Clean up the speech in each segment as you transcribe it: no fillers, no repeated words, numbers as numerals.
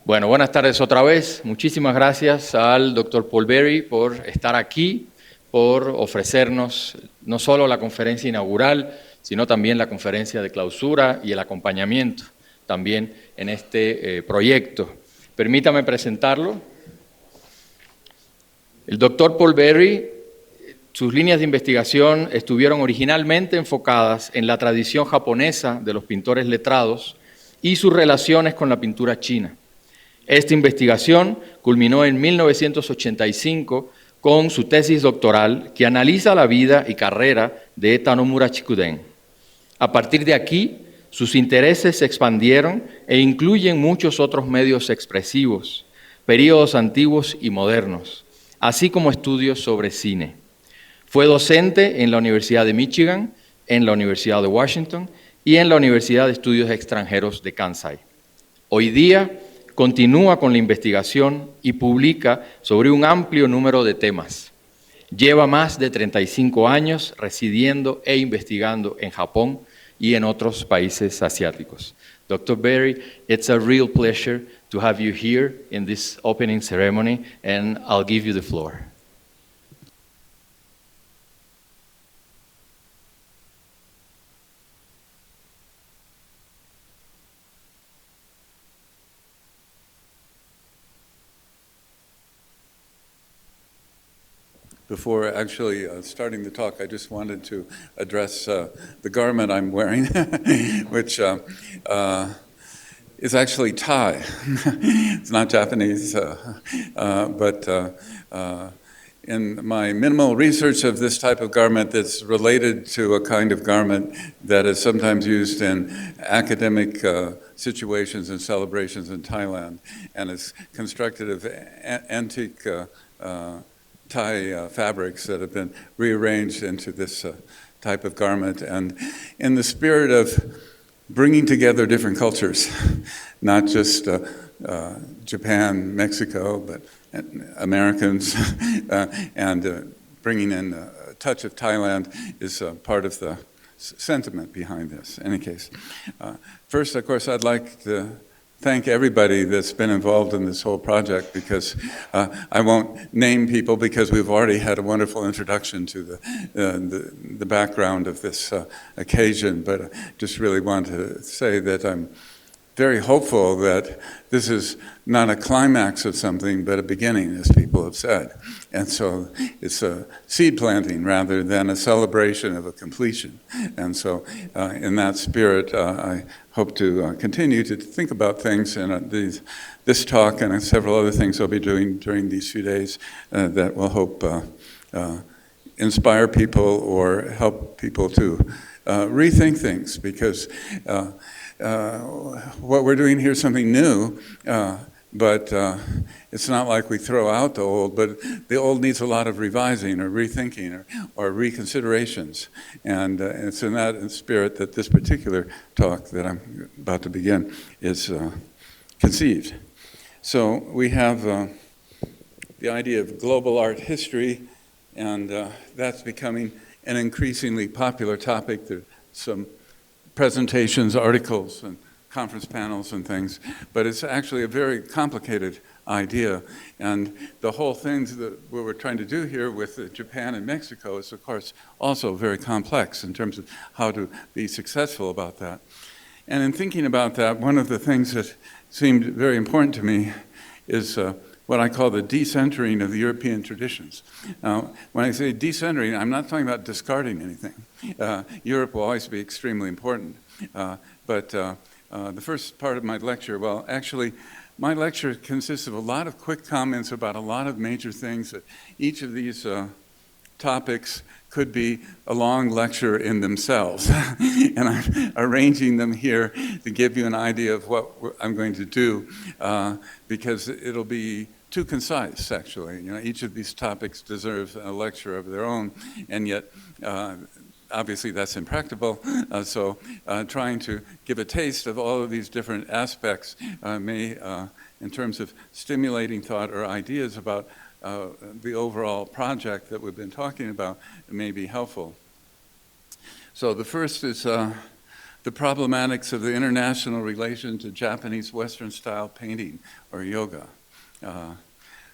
Bueno, buenas tardes otra vez. Muchísimas gracias al Dr. Paul Berry por estar aquí, por ofrecernos no solo la conferencia inaugural, sino también la conferencia de clausura y el acompañamiento también en este proyecto. Permítame presentarlo. El Dr. Paul Berry, sus líneas de investigación estuvieron originalmente enfocadas en la tradición japonesa de los pintores letrados y sus relaciones con la pintura china. Esta investigación culminó en 1985 con su tesis doctoral que analiza la vida y carrera de Tanomura Chikuden. A partir de aquí, sus intereses se expandieron e incluyen muchos otros medios expresivos, períodos antiguos y modernos, así como estudios sobre cine. Fue docente en la Universidad de Michigan, en la Universidad de Washington y en la Universidad de Estudios Extranjeros de Kansai. Hoy día continúa con la investigación y publica sobre un amplio número de temas. Lleva más de 35 años residiendo e investigando en Japón y en otros países asiáticos. Dr. Berry, it's a real pleasure to have you here in this opening ceremony, and I'll give you the floor. Before actually starting the talk, I just wanted to address the garment I'm wearing, which is actually Thai. It's not Japanese, but in my minimal research of this type of garment that's related to a kind of garment that is sometimes used in academic situations and celebrations in Thailand, and is constructed of antique Thai fabrics that have been rearranged into this type of garment. And in the spirit of bringing together different cultures, not just Japan, Mexico, but Americans, and bringing in a touch of Thailand is part of the sentiment behind this. In any case, first, of course, I'd like to thank everybody that's been involved in this whole project, because I won't name people because we've already had a wonderful introduction to the background of this occasion, but I just really want to say that I'm very hopeful that this is not a climax of something, but a beginning, as people have said. And so it's a seed planting rather than a celebration of a completion. And so in that spirit, I hope to continue to think about things in this talk and several other things I'll be doing during these few days that will hope inspire people or help people to rethink things, because what we're doing here is something new, but it's not like we throw out the old, but the old needs a lot of revising or rethinking or reconsiderations. And it's in that spirit that this particular talk that I'm about to begin is conceived. So we have the idea of global art history, and that's becoming an increasingly popular topic. There's some presentations, articles, and conference panels and things, but it's actually a very complicated idea. And the whole thing that we're trying to do here with Japan and Mexico is, of course, also very complex in terms of how to be successful about that. And in thinking about that, one of the things that seemed very important to me is what I call the decentering of the European traditions. When I say decentering, I'm not talking about discarding anything. Europe will always be extremely important. But the first part of my lecture, well, actually, my lecture consists of a lot of quick comments about a lot of major things. That each of these topics could be a long lecture in themselves. And I'm arranging them here to give you an idea of what I'm going to do, because it'll be too concise, actually. You know, each of these topics deserves a lecture of their own, and yet obviously that's impractical. So trying to give a taste of all of these different aspects may, in terms of stimulating thought or ideas about the overall project that we've been talking about, may be helpful. So the first is the the problematics of the international relation to Japanese Western-style painting or yoga,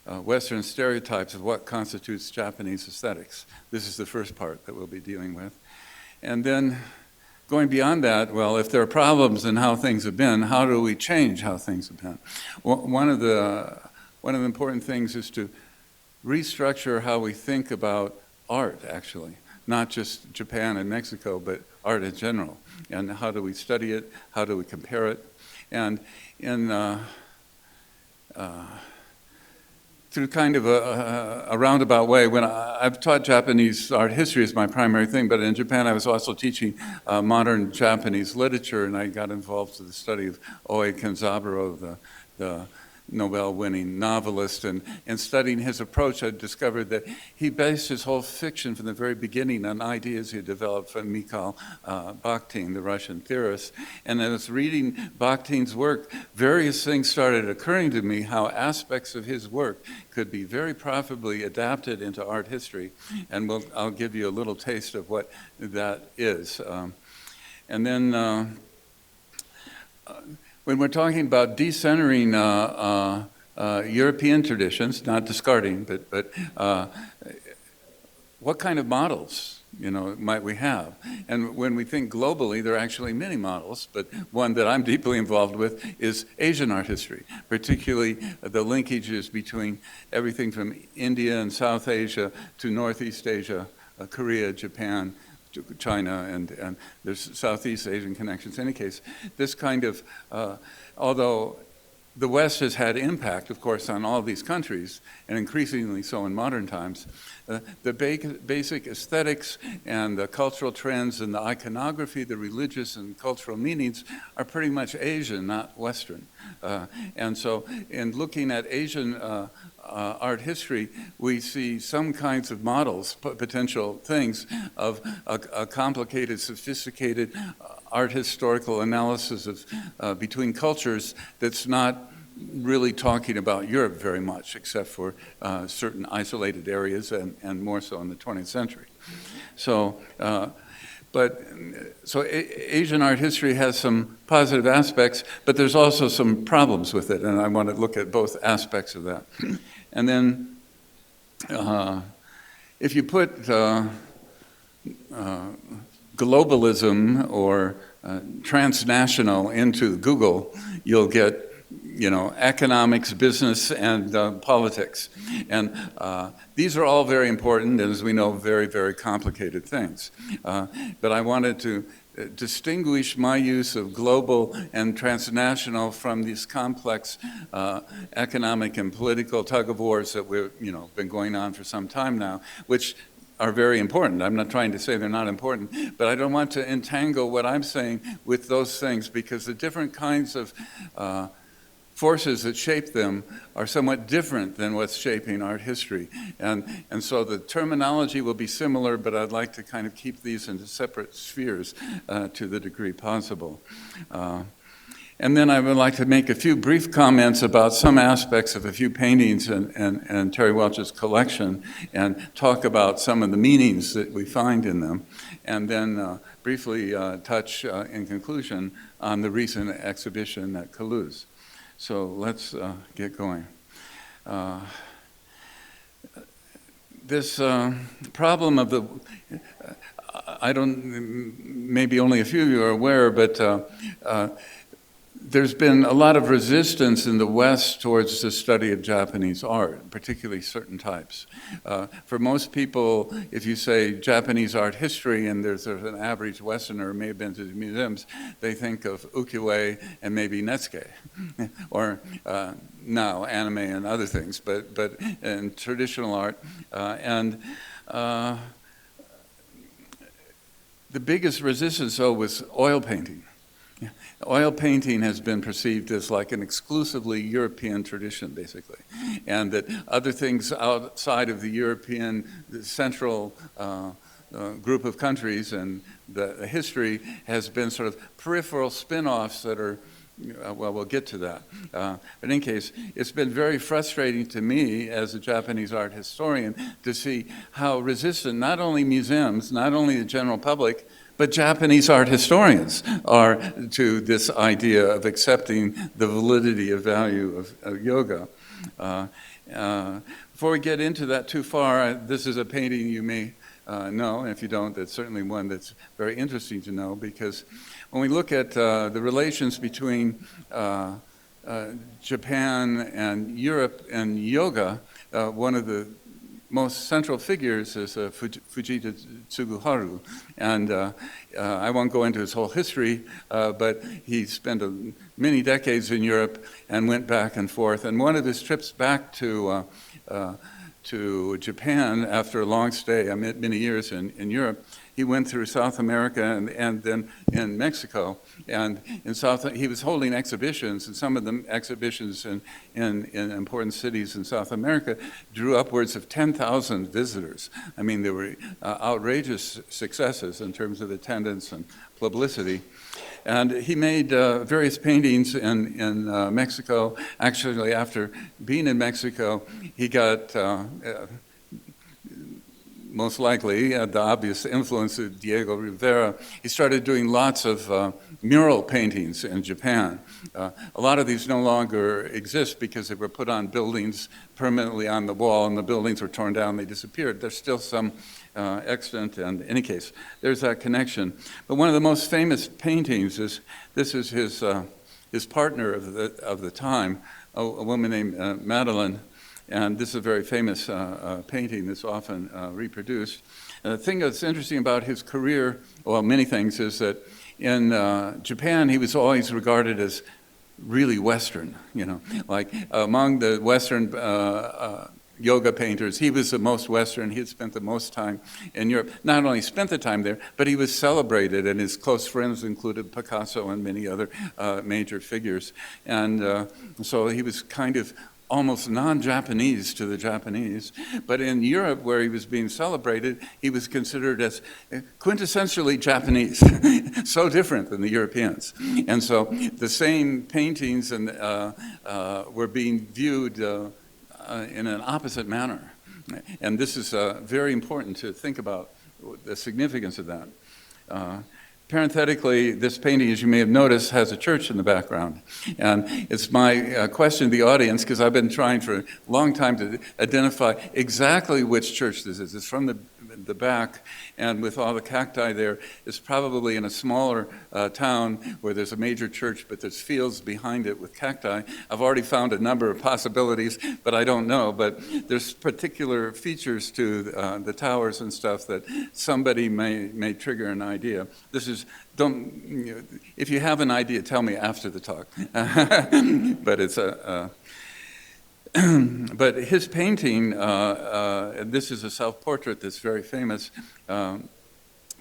Western stereotypes of what constitutes Japanese aesthetics. This is the first part that we'll be dealing with. And then going beyond that, well, if there are problems in how things have been, how do we change how things have been? One of the important things is to restructure how we think about art, actually. Not just Japan and Mexico, but art in general. And how do we study it? How do we compare it? And through kind of a roundabout way, when I've taught Japanese art history as my primary thing, but in Japan I was also teaching modern Japanese literature, and I got involved with the study of Oe Kenzaburo, the Nobel-winning novelist, and in studying his approach, I discovered that he based his whole fiction from the very beginning on ideas he had developed from Mikhail Bakhtin, the Russian theorist. And as I was reading Bakhtin's work, various things started occurring to me, how aspects of his work could be very profitably adapted into art history. And I'll give you a little taste of what that is. And then when we're talking about decentering European traditions, not discarding, but what kind of models, might we have? And when we think globally, there are actually many models, but one that I'm deeply involved with is Asian art history, particularly the linkages between everything from India and South Asia to Northeast Asia, Korea, Japan, China, and there's Southeast Asian connections. In any case, this kind of, although the West has had impact, of course, on all these countries, and increasingly so in modern times, the basic aesthetics and the cultural trends and the iconography, the religious and cultural meanings are pretty much Asian, not Western. And so in looking at Asian art history, we see some kinds of models, potential things of a complicated, sophisticated art historical analysis of between cultures that's not really talking about Europe very much, except for certain isolated areas and more so in the 20th century. So, Asian art history has some positive aspects, but there's also some problems with it, and I want to look at both aspects of that. And then, if you put globalism or transnational into Google, you'll get economics, business, and politics. And these are all very important, and as we know, very, very complicated things. But I wanted to distinguish my use of global and transnational from these complex economic and political tug-of-wars that we've been going on for some time now, which are very important. I'm not trying to say they're not important, but I don't want to entangle what I'm saying with those things, because the different kinds of forces that shape them are somewhat different than what's shaping art history. And so the terminology will be similar, but I'd like to kind of keep these into separate spheres to the degree possible. And then I would like to make a few brief comments about some aspects of a few paintings and Terry Welch's collection, and talk about some of the meanings that we find in them, and then briefly touch in conclusion on the recent exhibition at Toulouse. So let's get going. This problem of the, maybe only a few of you are aware, but there's been a lot of resistance in the West towards the study of Japanese art, particularly certain types. For most people, if you say Japanese art history, and there's an average Westerner who may have been to the museums, they think of ukiyo-e and maybe netsuke, or now anime and other things, but in traditional art. The biggest resistance, though, was oil painting. Oil painting has been perceived as like an exclusively European tradition, basically, and that other things outside of the European central group of countries and the history has been sort of peripheral spin-offs that are, well, we'll get to that. But in any case, it's been very frustrating to me as a Japanese art historian to see how resistant not only museums, not only the general public, But Japanese art historians are to this idea of accepting the validity of value of yoga. Before we get into that too far, this is a painting you may know, and if you don't, that's certainly one that's very interesting to know, because when we look at the relations between Japan and Europe and yoga, one of the most central figures is Fujita Tsuguharu, and I won't go into his whole history, but he spent many decades in Europe and went back and forth. And one of his trips back to Japan after a long stay, many years in Europe, he went through South America and then in Mexico. And he was holding exhibitions, and some of the exhibitions in important cities in South America drew upwards of 10,000 visitors. I mean, there were outrageous successes in terms of attendance and publicity. And he made various paintings in Mexico. Actually, after being in Mexico, he got most likely the obvious influence of Diego Rivera. He started doing lots of mural paintings in Japan. A lot of these no longer exist because they were put on buildings permanently on the wall, and the buildings were torn down, they disappeared. There's still some extant, and in any case, there's that connection. But one of the most famous paintings is his partner of the time, a woman named Madeline. And this is a very famous painting that's often reproduced. The thing that's interesting about his career, well, many things, is that in Japan, he was always regarded as really Western, like among the Western yoga painters, he was the most Western. He had spent the most time in Europe. Not only spent the time there, but he was celebrated, and his close friends included Picasso and many other major figures. And so he was kind of almost non-Japanese to the Japanese. But in Europe, where he was being celebrated, he was considered as quintessentially Japanese, so different than the Europeans. And so the same paintings were being viewed in an opposite manner. And this is very important to think about the significance of that. Parenthetically, this painting, as you may have noticed, has a church in the background. And it's my question to the audience, because I've been trying for a long time to identify exactly which church this is. It's from the back, and with all the cacti there, it's probably in a smaller town where there's a major church, but there's fields behind it with cacti. I've already found a number of possibilities, but I don't know. But there's particular features to the towers and stuff that somebody may trigger an idea. If you have an idea, tell me after the talk. But it's but his painting, this is a self-portrait that's very famous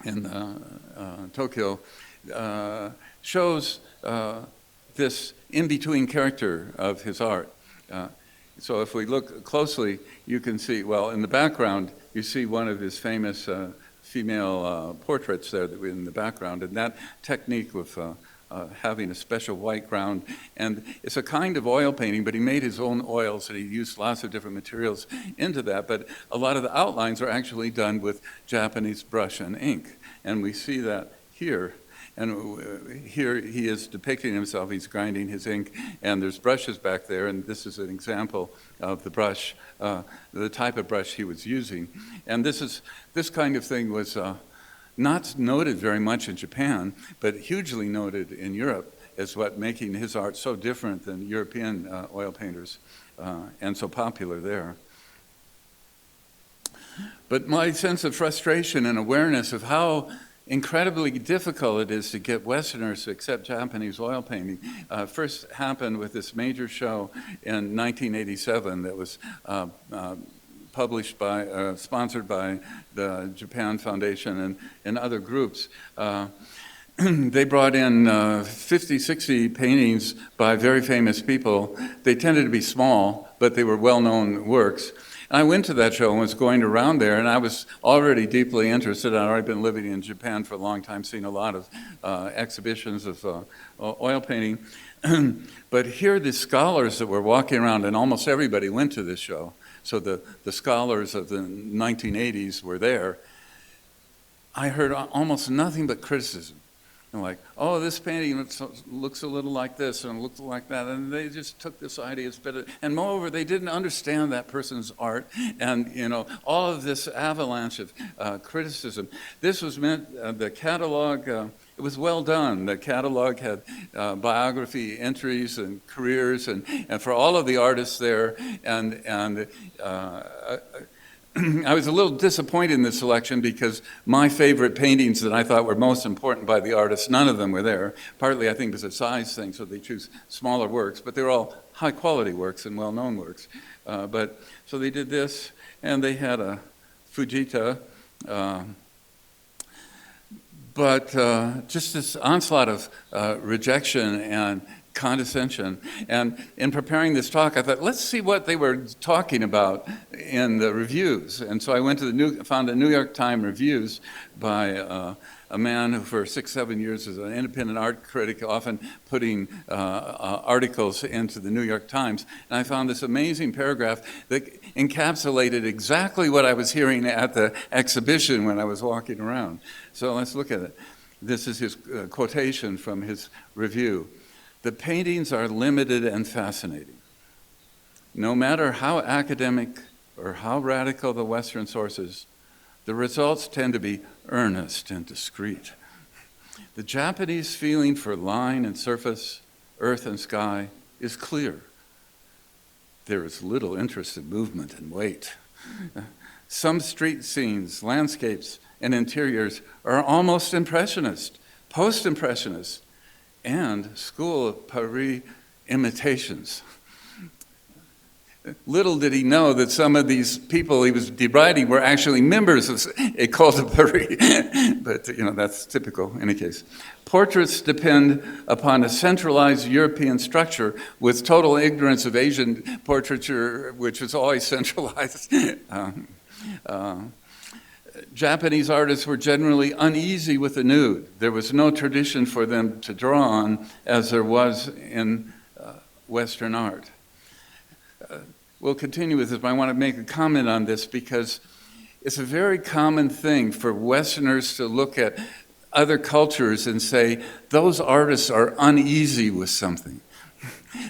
in Tokyo, shows this in-between character of his art. So if we look closely, you can see, well, in the background, you see one of his famous female portraits there in the background, and that technique with having a special white ground. And it's a kind of oil painting, but he made his own oils, and he used lots of different materials into that. But a lot of the outlines are actually done with Japanese brush and ink. And we see that here. And here he is depicting himself. He's grinding his ink, and there's brushes back there, and this is an example of the brush, the type of brush he was using. And this kind of thing was not noted very much in Japan, but hugely noted in Europe as what making his art so different than European oil painters, and so popular there. But my sense of frustration and awareness of how incredibly difficult it is to get Westerners to accept Japanese oil painting first happened with this major show in 1987 that was sponsored by the Japan Foundation and other groups. They brought in 50, 60 paintings by very famous people. They tended to be small, but they were well-known works. And I went to that show and was going around there, and I was already deeply interested. I'd already been living in Japan for a long time, seeing a lot of exhibitions of oil painting. But here, the scholars that were walking around, and almost everybody went to this show. So the scholars of the 1980s were there. I heard almost nothing but criticism. Like, oh, this painting looks a little like this and looks like that, and they just took this idea, it's better. And moreover, they didn't understand that person's art, and all of this avalanche of criticism. This was meant, the catalog, it was well done. The catalog had biography entries and careers, and for all of the artists there, and I was a little disappointed in the selection because my favorite paintings that I thought were most important by the artists, none of them were there. Partly, I think, it was a size thing, so they choose smaller works, but they're all high-quality works and well-known works. So they did this, and they had a Fujita, but just this onslaught of rejection and condescension. And in preparing this talk, I thought, let's see what they were talking about in the reviews. And so I went to found a New York Times reviews by a man who for 6-7 years was an independent art critic, often putting articles into the New York Times. And I found this amazing paragraph that encapsulated exactly what I was hearing at the exhibition when I was walking around. So let's look at it. This is his quotation from his review. "The paintings are limited and fascinating. No matter how academic or how radical the Western sources, the results tend to be earnest and discreet. The Japanese feeling for line and surface, earth and sky is clear. There is little interest in movement and weight. Some street scenes, landscapes, and interiors are almost impressionist, post-impressionist, and School of Paris imitations." Little did he know that some of these people he was deriding were actually members of École de Paris. But, that's typical in any case. "Portraits depend upon a centralized European structure with total ignorance of Asian portraiture, which was always centralized." Japanese artists were generally uneasy with the nude. There was no tradition for them to draw on as there was in Western art. We'll continue with this, but I want to make a comment on this because it's a very common thing for Westerners to look at other cultures and say, those artists are uneasy with something.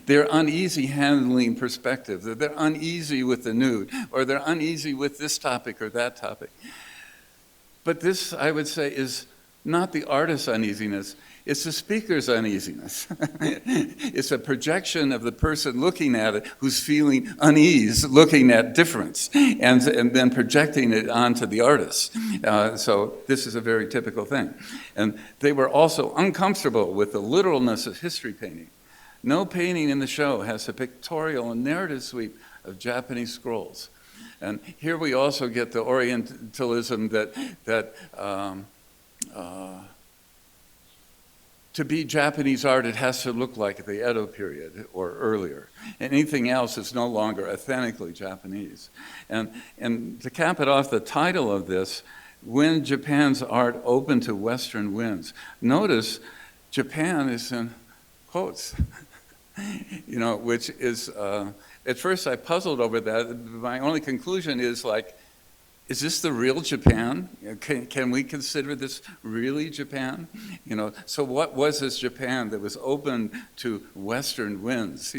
They're uneasy handling perspective. They're uneasy with the nude, or they're uneasy with this topic or that topic. But this, I would say, is not the artist's uneasiness, it's the speaker's uneasiness. It's a projection of the person looking at it who's feeling unease, looking at difference, and then projecting it onto the artist. So this is a very typical thing. And they were also uncomfortable with the literalness of history painting. No painting in the show has a pictorial and narrative sweep of Japanese scrolls. And here we also get the Orientalism that to be Japanese art, it has to look like the Edo period or earlier. Anything else is no longer authentically Japanese. And to cap it off, the title of this, "When Japan's Art Opened to Western Winds." Notice Japan is in quotes, which is, at first I puzzled over that. My only conclusion is is this the real Japan? Can we consider this really Japan? So what was this Japan that was open to Western winds?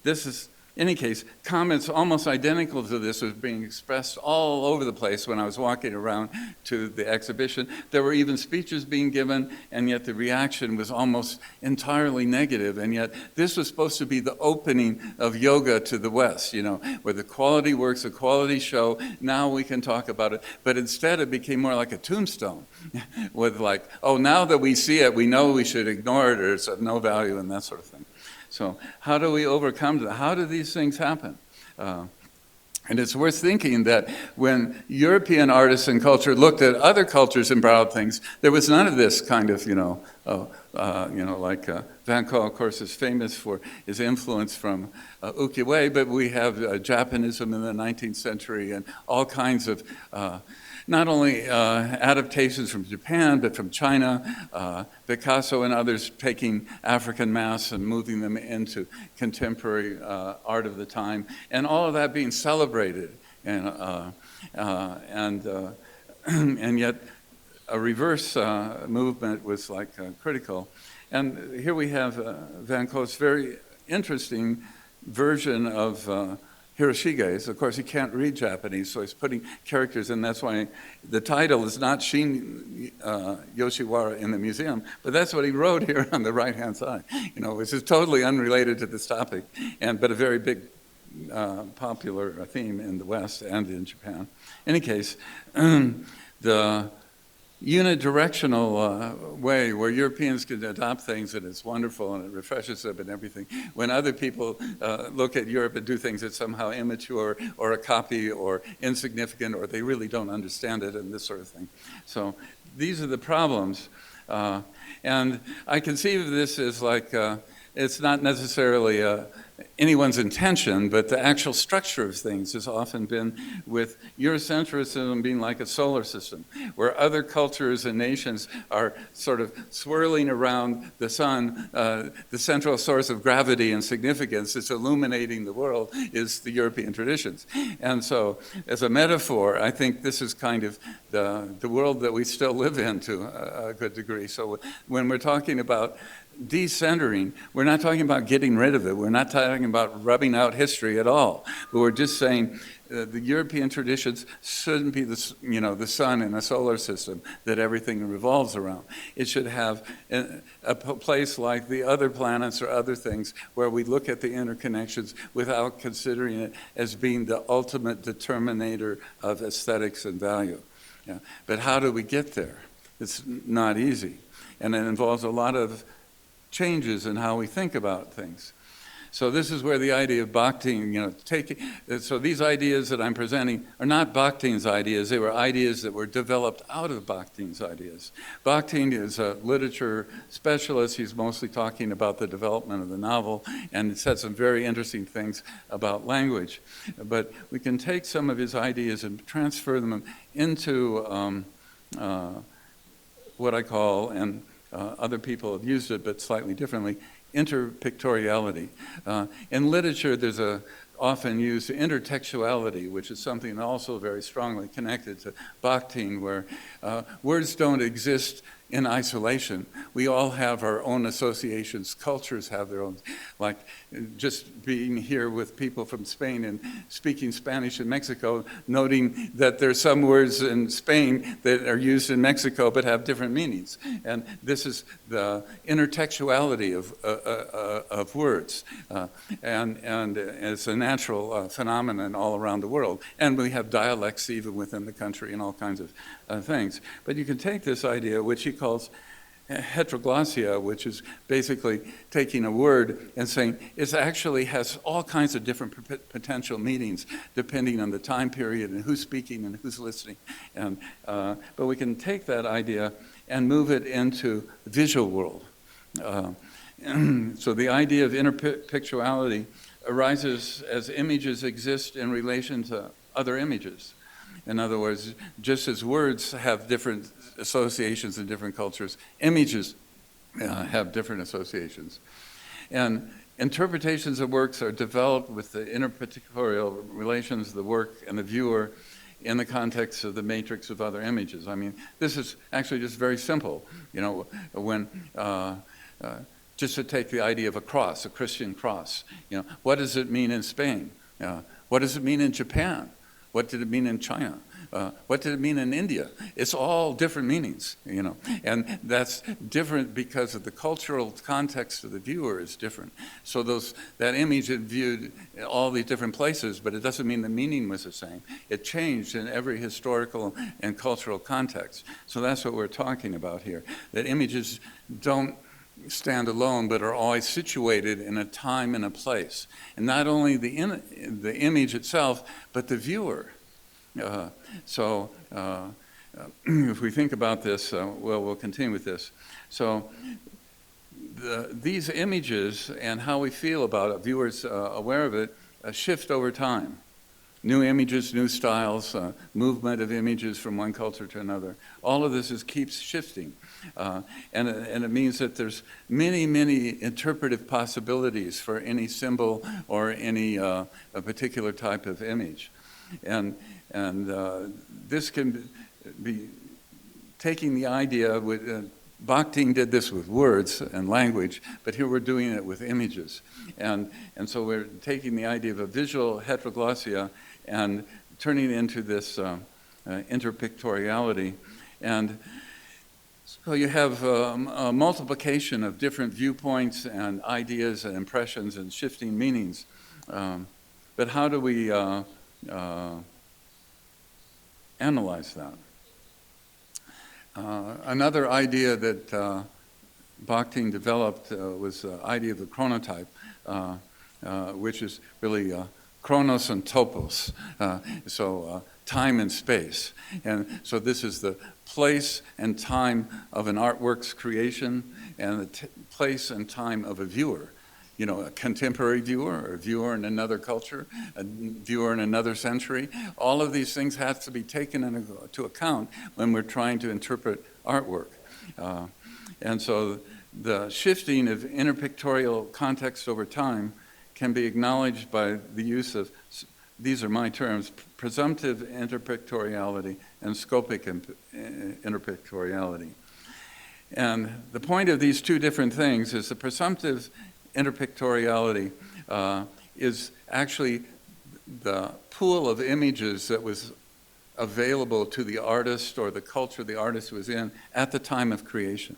This is, in any case, comments almost identical to this was being expressed all over the place when I was walking around to the exhibition. There were even speeches being given, and yet the reaction was almost entirely negative. And yet this was supposed to be the opening of yoga to the West, where the quality works, a quality show, now we can talk about it. But instead it became more like a tombstone with now that we see it, we know we should ignore it or it's of no value and that sort of thing. So how do we overcome that? How do these things happen? And it's worth thinking that when European artists and culture looked at other cultures and borrowed things, there was none of this kind of, Van Gogh, of course, is famous for his influence from ukiyo-e, but we have Japanism in the 19th century and all kinds of not only adaptations from Japan, but from China, Picasso and others taking African masks and moving them into contemporary art of the time, and all of that being celebrated. And and yet a reverse movement was like critical. And here we have Van Gogh's very interesting version of Hiroshige's. Of course, he can't read Japanese, so he's putting characters in. That's why the title is not Shin Yoshiwara in the museum, but that's what he wrote here on the right-hand side, which is totally unrelated to this topic, but a very big popular theme in the West and in Japan. In any case, the unidirectional way where Europeans can adopt things and it's wonderful and it refreshes them and everything, when other people look at Europe and do things that's somehow immature or a copy or insignificant or they really don't understand it and this sort of thing. So these are the problems. And I conceive of this as like, it's not necessarily anyone's intention, but the actual structure of things has often been with Eurocentrism being like a solar system, where other cultures and nations are sort of swirling around the sun. The central source of gravity and significance that's illuminating the world is the European traditions. And so, as a metaphor, I think this is kind of the world that we still live in to a good degree. So when we're talking about decentering, we're not talking about getting rid of it. We're not talking about rubbing out history at all. But we're just saying the European traditions shouldn't be the sun in a solar system that everything revolves around. It should have a place like the other planets or other things where we look at the interconnections without considering it as being the ultimate determinator of aesthetics and value. Yeah. But how do we get there? It's not easy. And it involves a lot of changes in how we think about things. So this is where the idea of Bakhtin, so these ideas that I'm presenting are not Bakhtin's ideas. They were ideas that were developed out of Bakhtin's ideas. Bakhtin is a literature specialist. He's mostly talking about the development of the novel, and it said some very interesting things about language. But we can take some of his ideas and transfer them into what I call, and other people have used it, but slightly differently, interpictoriality. In literature, there's a often used intertextuality, which is something also very strongly connected to Bakhtin, where words don't exist in isolation. We all have our own associations. Cultures have their own. Like just being here with people from Spain and speaking Spanish in Mexico, noting that there's some words in Spain that are used in Mexico but have different meanings. And this is the intertextuality of words. And it's a natural phenomenon all around the world. And we have dialects even within the country and all kinds of things. But you can take this idea, which he calls heteroglossia, which is basically taking a word and saying it actually has all kinds of different potential meanings depending on the time period and who's speaking and who's listening. And but we can take that idea and move it into the visual world. So the idea of interpictuality arises as images exist in relation to other images. In other words, just as words have different associations in different cultures, images have different associations. And interpretations of works are developed with the interpictorial relations of the work and the viewer in the context of the matrix of other images. I mean, this is actually just very simple. You know, when just to take the idea of a cross, a Christian cross. You know, what does it mean in Spain? What does it mean in Japan? What did it mean in China? What did it mean in India? It's all different meanings, you know, and that's different because of the cultural context of the viewer is different. So that image is viewed in all these different places, but it doesn't mean the meaning was the same. It changed in every historical and cultural context. So that's what we're talking about here, that images don't stand alone, but are always situated in a time and a place. And not only the image itself, but the viewer. So if we think about this, we'll continue with this. So these images and how we feel about it, viewers aware of it, shift over time. New images, new styles, movement of images from one culture to another. All of this keeps shifting. And it means that there's many, many interpretive possibilities for any symbol or any a particular type of image. And this can be taking the idea with Bakhtin did this with words and language, but here we're doing it with images. And so we're taking the idea of a visual heteroglossia and turning it into this interpictoriality. And so you have a multiplication of different viewpoints and ideas and impressions and shifting meanings. But how do we analyze that? Another idea that Bakhtin developed was the idea of the chronotype, which is really chronos and topos, so time and space. And so this is the place and time of an artwork's creation and the place and time of a viewer. You know, a contemporary viewer or a viewer in another culture, a viewer in another century. All of these things have to be taken into account when we're trying to interpret artwork. And so the shifting of interpictorial context over time can be acknowledged by the use of, these are my terms, presumptive interpictoriality and scopic interpictoriality. And the point of these two different things is the presumptive interpictoriality is actually the pool of images that was available to the artist or the culture the artist was in at the time of creation.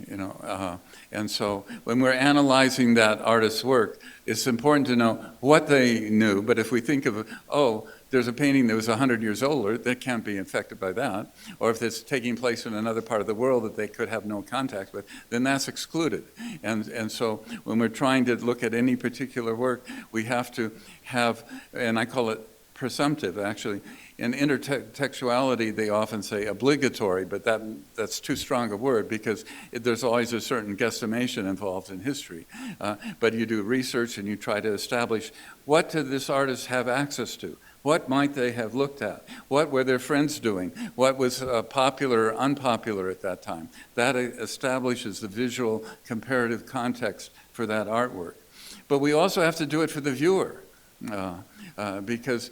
You know, and so when we're analyzing that artist's work, it's important to know what they knew. But if we think of, oh, there's a painting that was 100 years older, that can't be affected by that. Or if it's taking place in another part of the world that they could have no contact with, then that's excluded. And so when we're trying to look at any particular work, we have to have, and I call it presumptive, actually. In intertextuality, they often say obligatory, but that's too strong a word because there's always a certain guesstimation involved in history. But you do research and you try to establish what did this artist have access to? What might they have looked at? What were their friends doing? What was popular or unpopular at that time? That establishes the visual comparative context for that artwork. But we also have to do it for the viewer. Because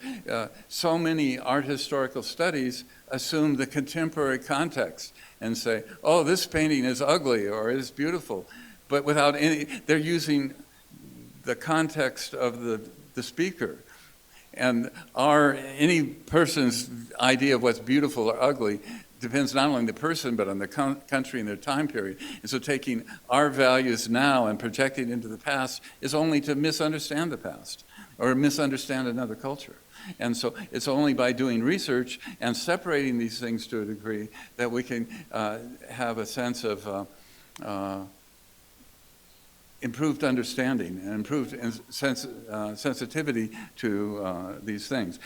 so many art historical studies assume the contemporary context and say, oh, this painting is ugly or is beautiful, but without any, they're using the context of the speaker. And any person's idea of what's beautiful or ugly depends not only on the person, but on the country and their time period. And so taking our values now and projecting into the past is only to misunderstand the past or misunderstand another culture. And so it's only by doing research and separating these things to a degree that we can have a sense of improved understanding and improved sensitivity to these things.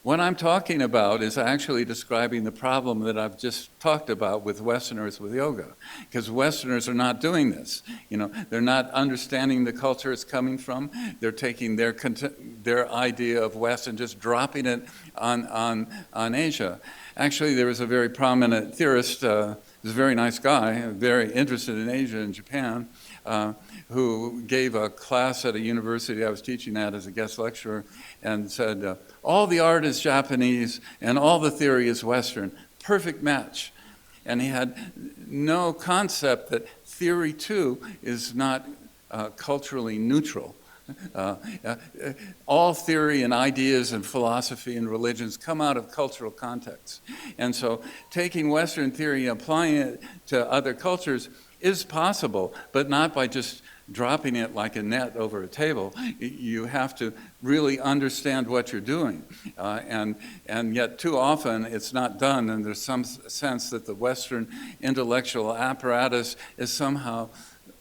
What I'm talking about is actually describing the problem that I've just talked about with Westerners with yoga, because Westerners are not doing this. You know, they're not understanding the culture it's coming from. They're taking their idea of West and just dropping it on Asia. Actually, there was a very prominent theorist, he was a very nice guy, very interested in Asia and Japan, who gave a class at a university I was teaching at as a guest lecturer and said, all the art is Japanese and all the theory is Western. Perfect match. And he had no concept that theory, too, is not culturally neutral. All theory and ideas and philosophy and religions come out of cultural contexts. And so taking Western theory and applying it to other cultures is possible, but not by just dropping it like a net over a table. You have to really understand what you're doing. And yet too often it's not done, and there's some sense that the Western intellectual apparatus is somehow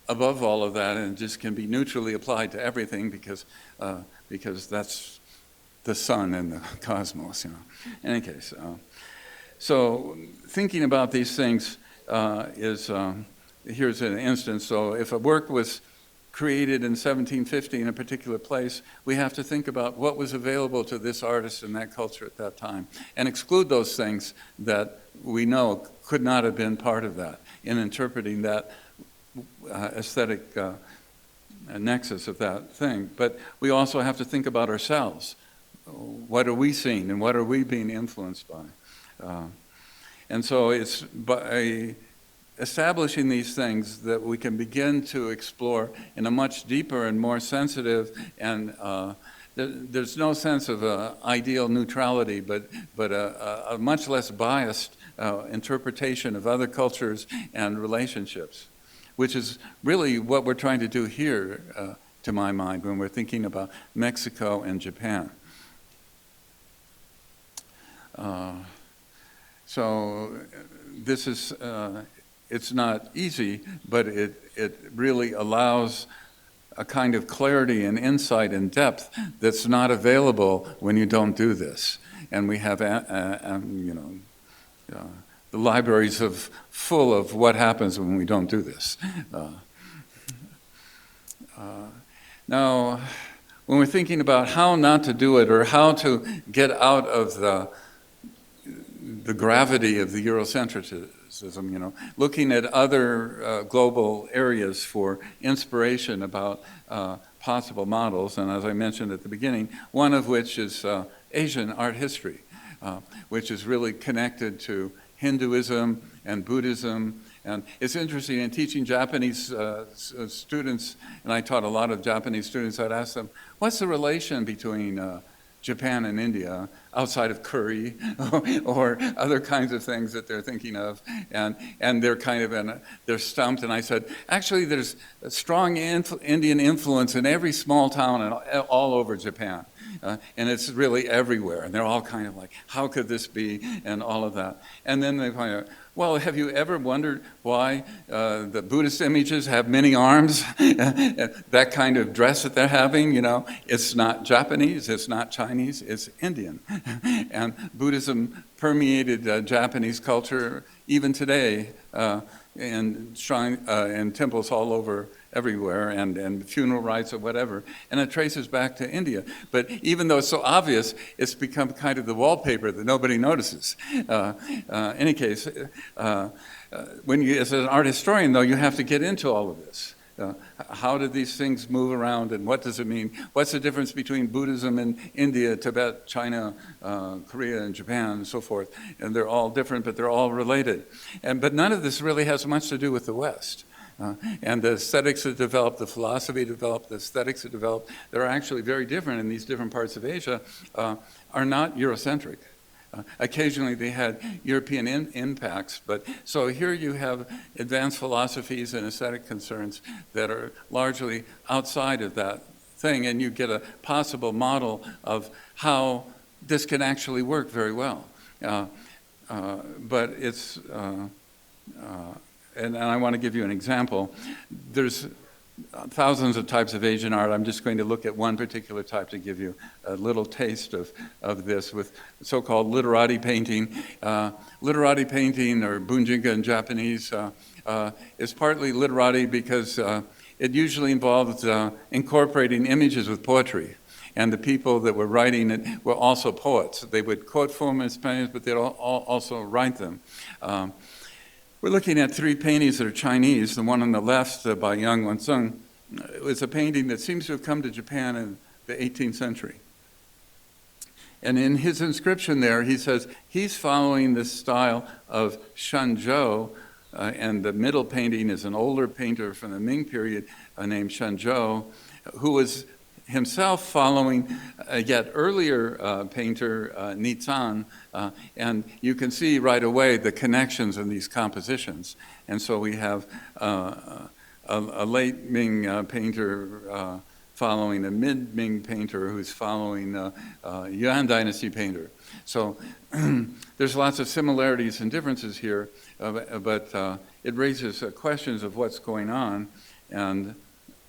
above all of that and just can be neutrally applied to everything because that's the sun and the cosmos, you know. In any case, so thinking about these things is, here's an instance. So if a work was created in 1750 in a particular place, we have to think about what was available to this artist in that culture at that time and exclude those things that we know could not have been part of that in interpreting that aesthetic nexus of that thing. But we also have to think about ourselves. What are we seeing and what are we being influenced by? And so it's by establishing these things that we can begin to explore in a much deeper and more sensitive and there's no sense of ideal neutrality, but a much less biased interpretation of other cultures and relationships, which is really what we're trying to do here, to my mind, when we're thinking about Mexico and Japan. So this is, it's not easy, but it really allows a kind of clarity and insight and depth that's not available when you don't do this. And we have, the libraries full of what happens when we don't do this. Now, when we're thinking about how not to do it or how to get out of the gravity of the Eurocentrism, looking at other global areas for inspiration about possible models, and as I mentioned at the beginning, one of which is Asian art history, which is really connected to Hinduism and Buddhism. And it's interesting, in teaching Japanese students, and I taught a lot of Japanese students, I'd ask them, what's the relation between Japan and India, outside of curry or other kinds of things that they're thinking of, and they're kind of they're stumped. And I said, actually, there's a strong Indian influence in every small town and all over Japan, and it's really everywhere. And they're all kind of like, how could this be, and all of that. And then they find out, well, have you ever wondered why the Buddhist images have many arms? That kind of dress that they're having, it's not Japanese, it's not Chinese, it's Indian. And Buddhism permeated Japanese culture even today in temples all over everywhere, and funeral rites or whatever, and it traces back to India. But even though it's so obvious, it's become kind of the wallpaper that nobody notices. Any case, when you, as an art historian, though, you have to get into all of this. How did these things move around, and what does it mean? What's the difference between Buddhism in India, Tibet, China, Korea, and Japan, and so forth? And they're all different, but they're all related. But none of this really has much to do with the West. And the aesthetics that developed, the philosophy developed, the aesthetics that developed, that are actually very different in these different parts of Asia, are not Eurocentric. Occasionally they had European impacts, but so here you have advanced philosophies and aesthetic concerns that are largely outside of that thing, and you get a possible model of how this can actually work very well. But it's, and I want to give you an example. There's thousands of types of Asian art. I'm just going to look at one particular type to give you a little taste of this with so-called literati painting. Literati painting, or bunjinga in Japanese, is partly literati because it usually involved incorporating images with poetry. And the people that were writing it were also poets. They would quote forms, but they'd also write them. We're looking at three paintings that are Chinese. The one on the left by Yang Wensung is a painting that seems to have come to Japan in the 18th century. And in his inscription there, he says he's following this style of Shenzhou, and the middle painting is an older painter from the Ming period named Shenzhou, who was himself following a yet earlier painter, Nizan, and you can see right away the connections in these compositions. And so we have a late Ming painter following a mid-Ming painter who's following a Yuan dynasty painter. So there's lots of similarities and differences here, but it raises questions of what's going on. And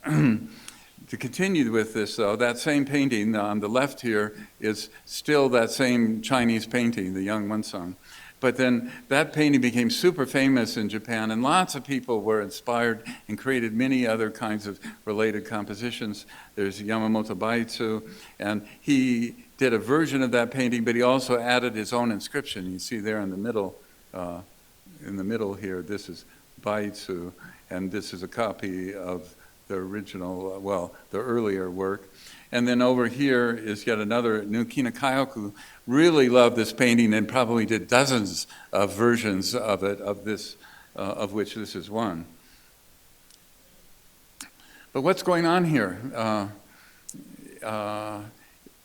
to continue with this, though, that same painting on the left here is still that same Chinese painting, the Yang Wensung. But then that painting became super famous in Japan, and lots of people were inspired and created many other kinds of related compositions. There's Yamamoto Baitsu, and he did a version of that painting, but he also added his own inscription. You see there in the middle here, this is Baitsu, and this is a copy of the original, the earlier work. And then over here is yet another, Nukina Kaioku really loved this painting and probably did dozens of versions of it, of which this is one. But what's going on here?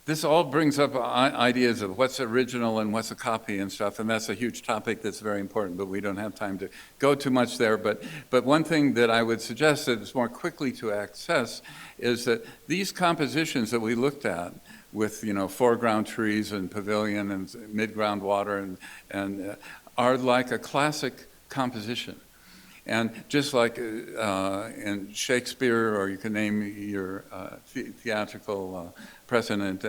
This all brings up ideas of what's original and what's a copy and stuff, and that's a huge topic that's very important, but we don't have time to go too much there. But one thing that I would suggest that is more quickly to access is that these compositions that we looked at with, foreground trees and pavilion and midground water and are like a classic composition. And just like in Shakespeare, or you can name your theatrical precedent,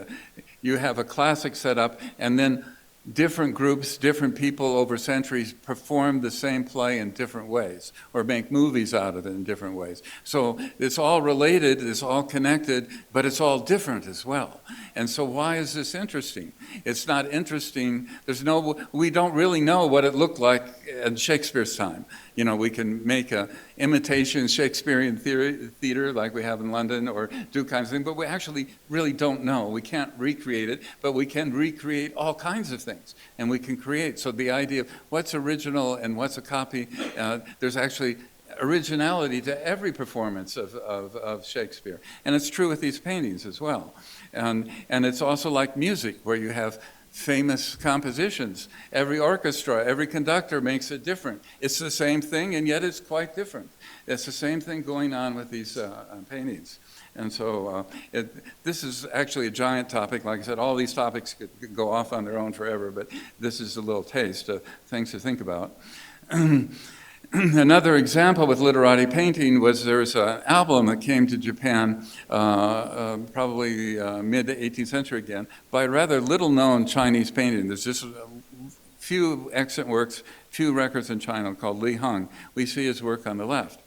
you have a classic setup, and then different groups, different people over centuries perform the same play in different ways, or make movies out of it in different ways. So it's all related, it's all connected, but it's all different as well. And so why is this interesting? It's not interesting, we don't really know what it looked like in Shakespeare's time. We can make an imitation Shakespearean theater like we have in London, or do kinds of things, but we actually really don't know. We can't recreate it, but we can recreate all kinds of things, and we can create. So the idea of what's original and what's a copy, there's actually originality to every performance of Shakespeare. And it's true with these paintings as well. And it's also like music, where you have famous compositions. Every orchestra, every conductor makes it different. It's the same thing, and yet it's quite different. It's the same thing going on with these paintings. And so this is actually a giant topic. Like I said, all these topics could go off on their own forever, but this is a little taste of things to think about. Another example with literati painting was there's an album that came to Japan, probably mid-18th century again, by a rather little-known Chinese painting. There's just a few excellent works, few records in China, called Li Heng. We see his work on the left.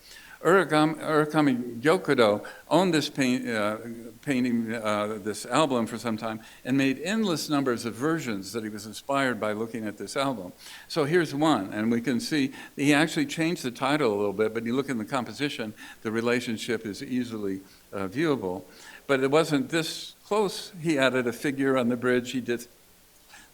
Urakami Gyokudo owned this painting, this album for some time, and made endless numbers of versions that he was inspired by looking at this album. So here's one, and we can see he actually changed the title a little bit, but you look in the composition, the relationship is easily viewable. But it wasn't this close. He added a figure on the bridge. The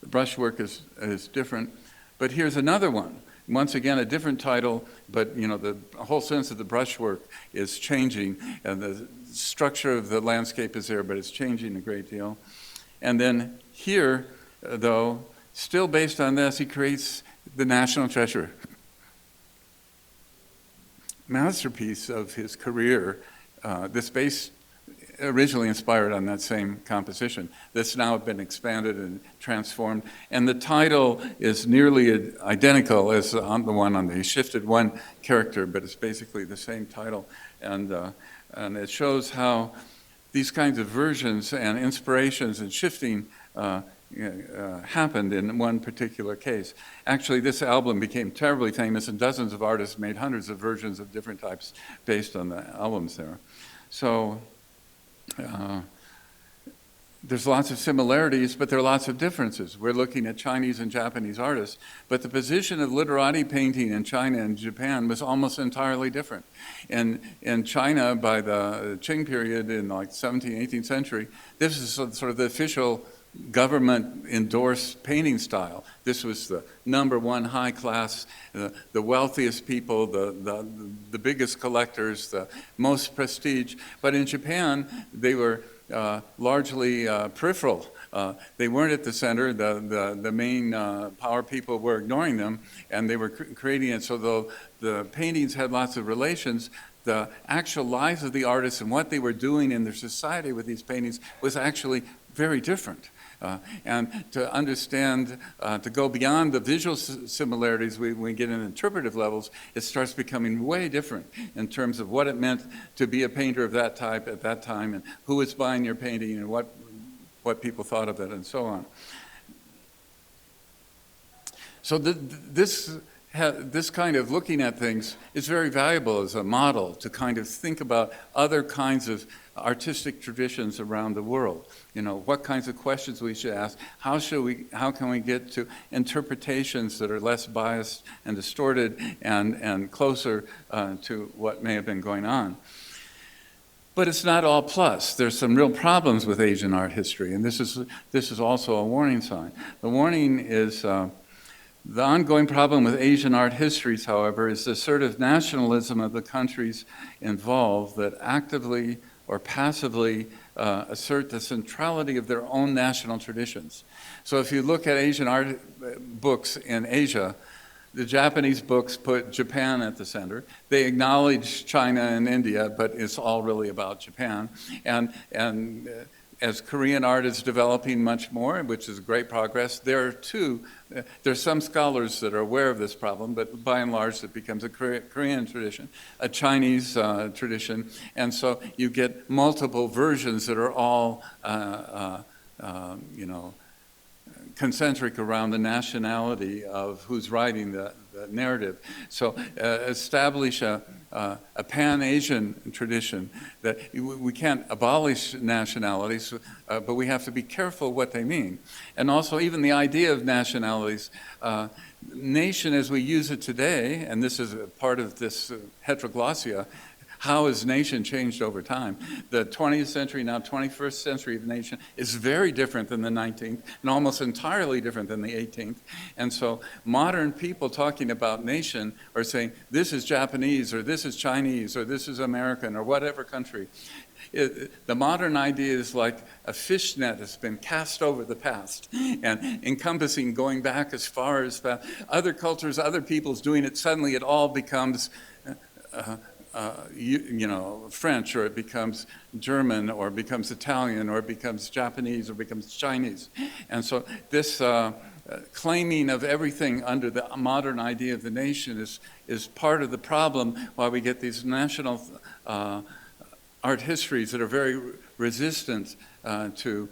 brushwork is different. But here's another one. Once again, a different title, but the whole sense of the brushwork is changing, and the structure of the landscape is there, but it's changing a great deal. And then here, though, still based on this, he creates the national treasure. Masterpiece of his career, this base originally inspired on that same composition. That's now been expanded and transformed. And the title is nearly identical as on the one on the, he shifted one character, but it's basically the same title. And it shows how these kinds of versions and inspirations and shifting happened in one particular case. Actually, this album became terribly famous, and dozens of artists made hundreds of versions of different types based on the albums there. So there's lots of similarities, but there are lots of differences. We're looking at Chinese and Japanese artists, but the position of literati painting in China and Japan was almost entirely different. In China, by the Qing period in like 17th, 18th century, this is sort of the official government-endorsed painting style. This was the number one high class, the wealthiest people, the biggest collectors, the most prestige. But in Japan, they were largely peripheral. They weren't at the center. The main power people were ignoring them, and they were creating it. So though the paintings had lots of relations, the actual lives of the artists and what they were doing in their society with these paintings was actually very different. And to understand, to go beyond the visual similarities we get in interpretive levels, it starts becoming way different in terms of what it meant to be a painter of that type at that time, and who was buying your painting, and what people thought of it, and so on. So this kind of looking at things is very valuable as a model to kind of think about other kinds of artistic traditions around the world. What kinds of questions we should ask, how can we get to interpretations that are less biased and distorted, and closer to what may have been going on. But it's not all plus. There's some real problems with Asian art history, and this is also a warning sign. The warning is the ongoing problem with Asian art histories, however, is the assertive nationalism of the countries involved that actively or passively assert the centrality of their own national traditions. So if you look at Asian art books in Asia, the Japanese books put Japan at the center. They acknowledge China and India, but it's all really about Japan. And as Korean art is developing much more, which is great progress, there's some scholars that are aware of this problem, but by and large it becomes a Korean tradition, a Chinese tradition, and so you get multiple versions that are all, concentric around the nationality of who's writing the narrative. So establish a Pan-Asian tradition that we can't abolish nationalities, but we have to be careful what they mean. And also even the idea of nationalities, nation as we use it today, and this is a part of this heteroglossia, how has nation changed over time? The 20th century, now 21st century nation is very different than the 19th and almost entirely different than the 18th. And so modern people talking about nation are saying this is Japanese or this is Chinese or this is American or whatever country. The modern idea is like a fishnet that's been cast over the past and encompassing going back as far as other cultures, other peoples doing it. Suddenly it all becomes French, or it becomes German, or it becomes Italian, or it becomes Japanese, or it becomes Chinese. And so this claiming of everything under the modern idea of the nation is part of the problem why we get these national art histories that are very resistant to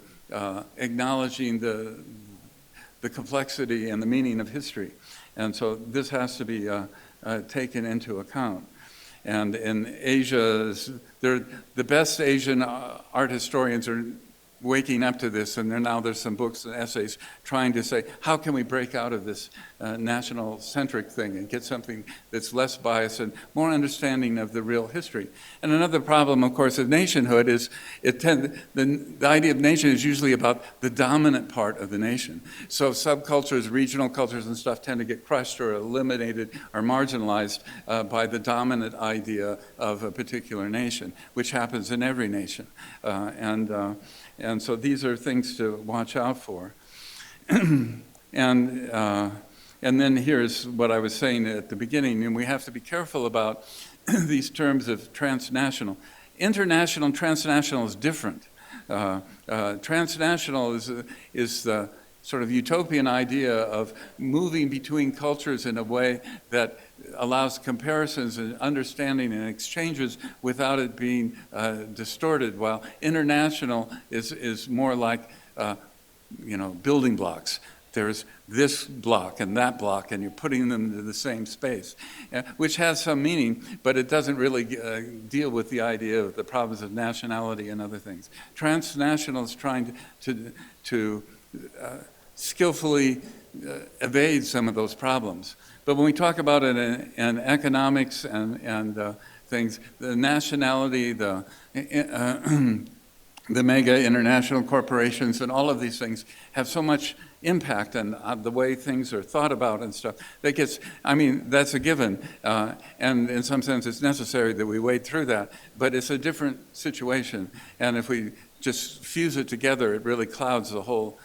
acknowledging the complexity and the meaning of history. And so this has to be taken into account. And in Asia, the best Asian art historians are waking up to this, and there's some books and essays trying to say, how can we break out of this national-centric thing and get something that's less biased and more understanding of the real history? And another problem, of course, of nationhood is the idea of nation is usually about the dominant part of the nation. So subcultures, regional cultures and stuff tend to get crushed or eliminated or marginalized by the dominant idea of a particular nation, which happens in every nation. And so these are things to watch out for. And then here's what I was saying at the beginning, and we have to be careful about these terms of transnational. International and transnational is different. Transnational is the sort of utopian idea of moving between cultures in a way that allows comparisons and understanding and exchanges without it being distorted, while international is more like building blocks. There's this block and that block, and you're putting them into the same space, which has some meaning, but it doesn't really deal with the idea of the problems of nationality and other things. Transnational is trying to skillfully evade some of those problems. But when we talk about it in economics and things, the nationality, the mega international corporations and all of these things have so much impact on the way things are thought about and stuff. That's a given. And in some sense, it's necessary that we wade through that. But it's a different situation. And if we just fuse it together, it really clouds the whole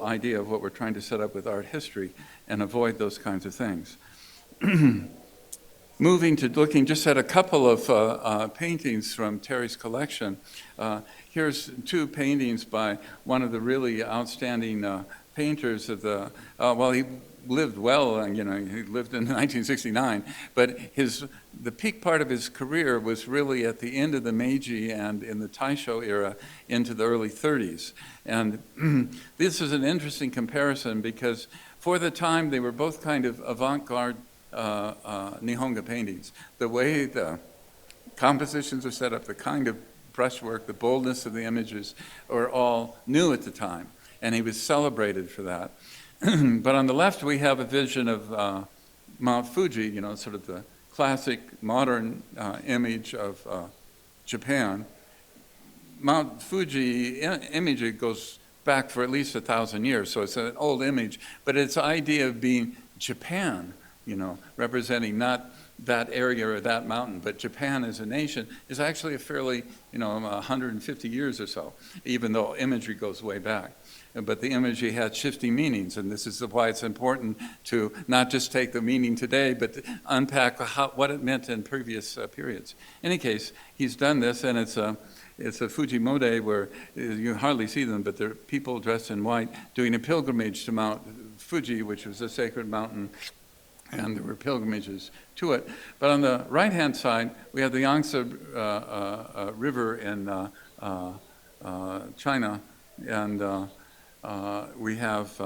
idea of what we're trying to set up with art history and avoid those kinds of things. Moving to looking just at a couple of paintings from Terry's collection. Here's two paintings by one of the really outstanding painters of the, he lived well, he lived in 1969, but the peak part of his career was really at the end of the Meiji and in the Taisho era into the early 30s. And this is an interesting comparison because for the time they were both kind of avant-garde Nihonga paintings. The way the compositions are set up, the kind of brushwork, the boldness of the images are all new at the time, and he was celebrated for that. But on the left we have a vision of Mount Fuji, sort of the classic modern image of Japan, Mount Fuji imagery goes back for at least 1,000 years, so it's an old image, but its idea of being Japan, representing not that area or that mountain, but Japan as a nation is actually a fairly, 150 years or so, even though imagery goes way back. But the imagery had shifting meanings, and this is why it's important to not just take the meaning today, but to unpack what it meant in previous periods. In any case, he's done this, and it's a Fujimode where you hardly see them, but there are people dressed in white doing a pilgrimage to Mount Fuji, which was a sacred mountain, and there were pilgrimages to it. But on the right-hand side, we have the Yangtze River in China, and we have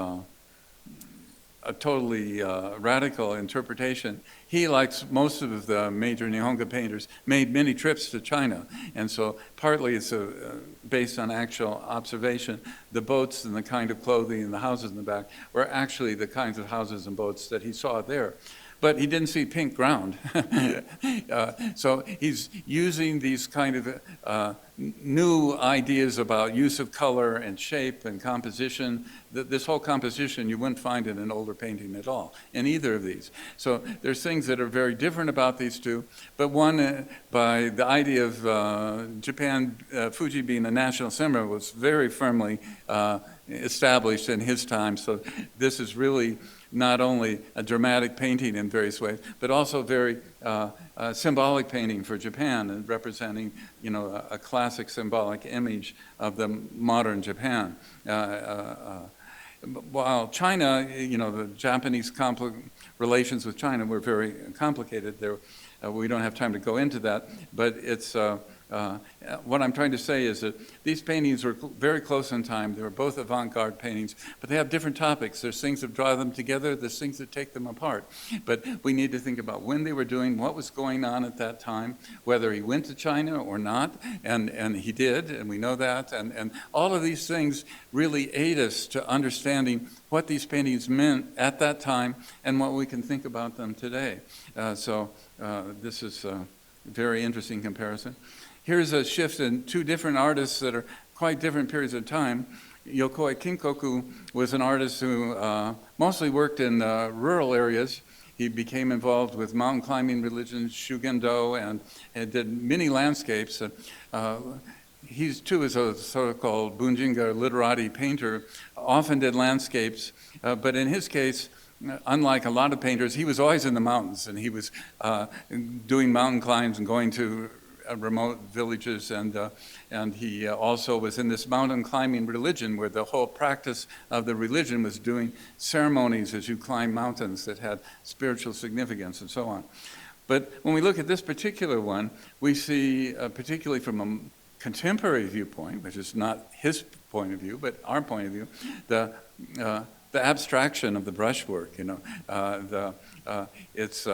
a totally radical interpretation. He, like most of the major Nihonga painters, made many trips to China, and so partly it's based on actual observation. The boats and the kind of clothing and the houses in the back were actually the kinds of houses and boats that he saw there. But he didn't see pink ground. So he's using these kind of new ideas about use of color and shape and composition. This whole composition you wouldn't find in an older painting at all, in either of these. So there's things that are very different about these two, but one, by the idea of Japan, Fuji being a national symbol, was very firmly established in his time. So this is really not only a dramatic painting in various ways, but also very symbolic painting for Japan, and representing, a classic symbolic image of the modern Japan. While China, the Japanese relations with China were very complicated. We don't have time to go into that, but it's what I'm trying to say is that these paintings were very close in time. They were both avant-garde paintings, but they have different topics. There's things that draw them together, there's things that take them apart. But we need to think about when they were doing, what was going on at that time, whether he went to China or not, and he did, and we know that, and all of these things really aid us to understanding what these paintings meant at that time and what we can think about them today. So this is a very interesting comparison. Here's a shift in two different artists that are quite different periods of time. Yokoi Kinkoku was an artist who mostly worked in rural areas. He became involved with mountain climbing religion, Shugendo, and did many landscapes. He too is a so-called Bunjinga literati painter, often did landscapes, but in his case, unlike a lot of painters, he was always in the mountains, and he was doing mountain climbs and going to remote villages, and he also was in this mountain climbing religion where the whole practice of the religion was doing ceremonies as you climb mountains that had spiritual significance and so on. But when we look at this particular one, we see, particularly from a contemporary viewpoint, which is not his point of view, but our point of view, the abstraction of the brushwork. It's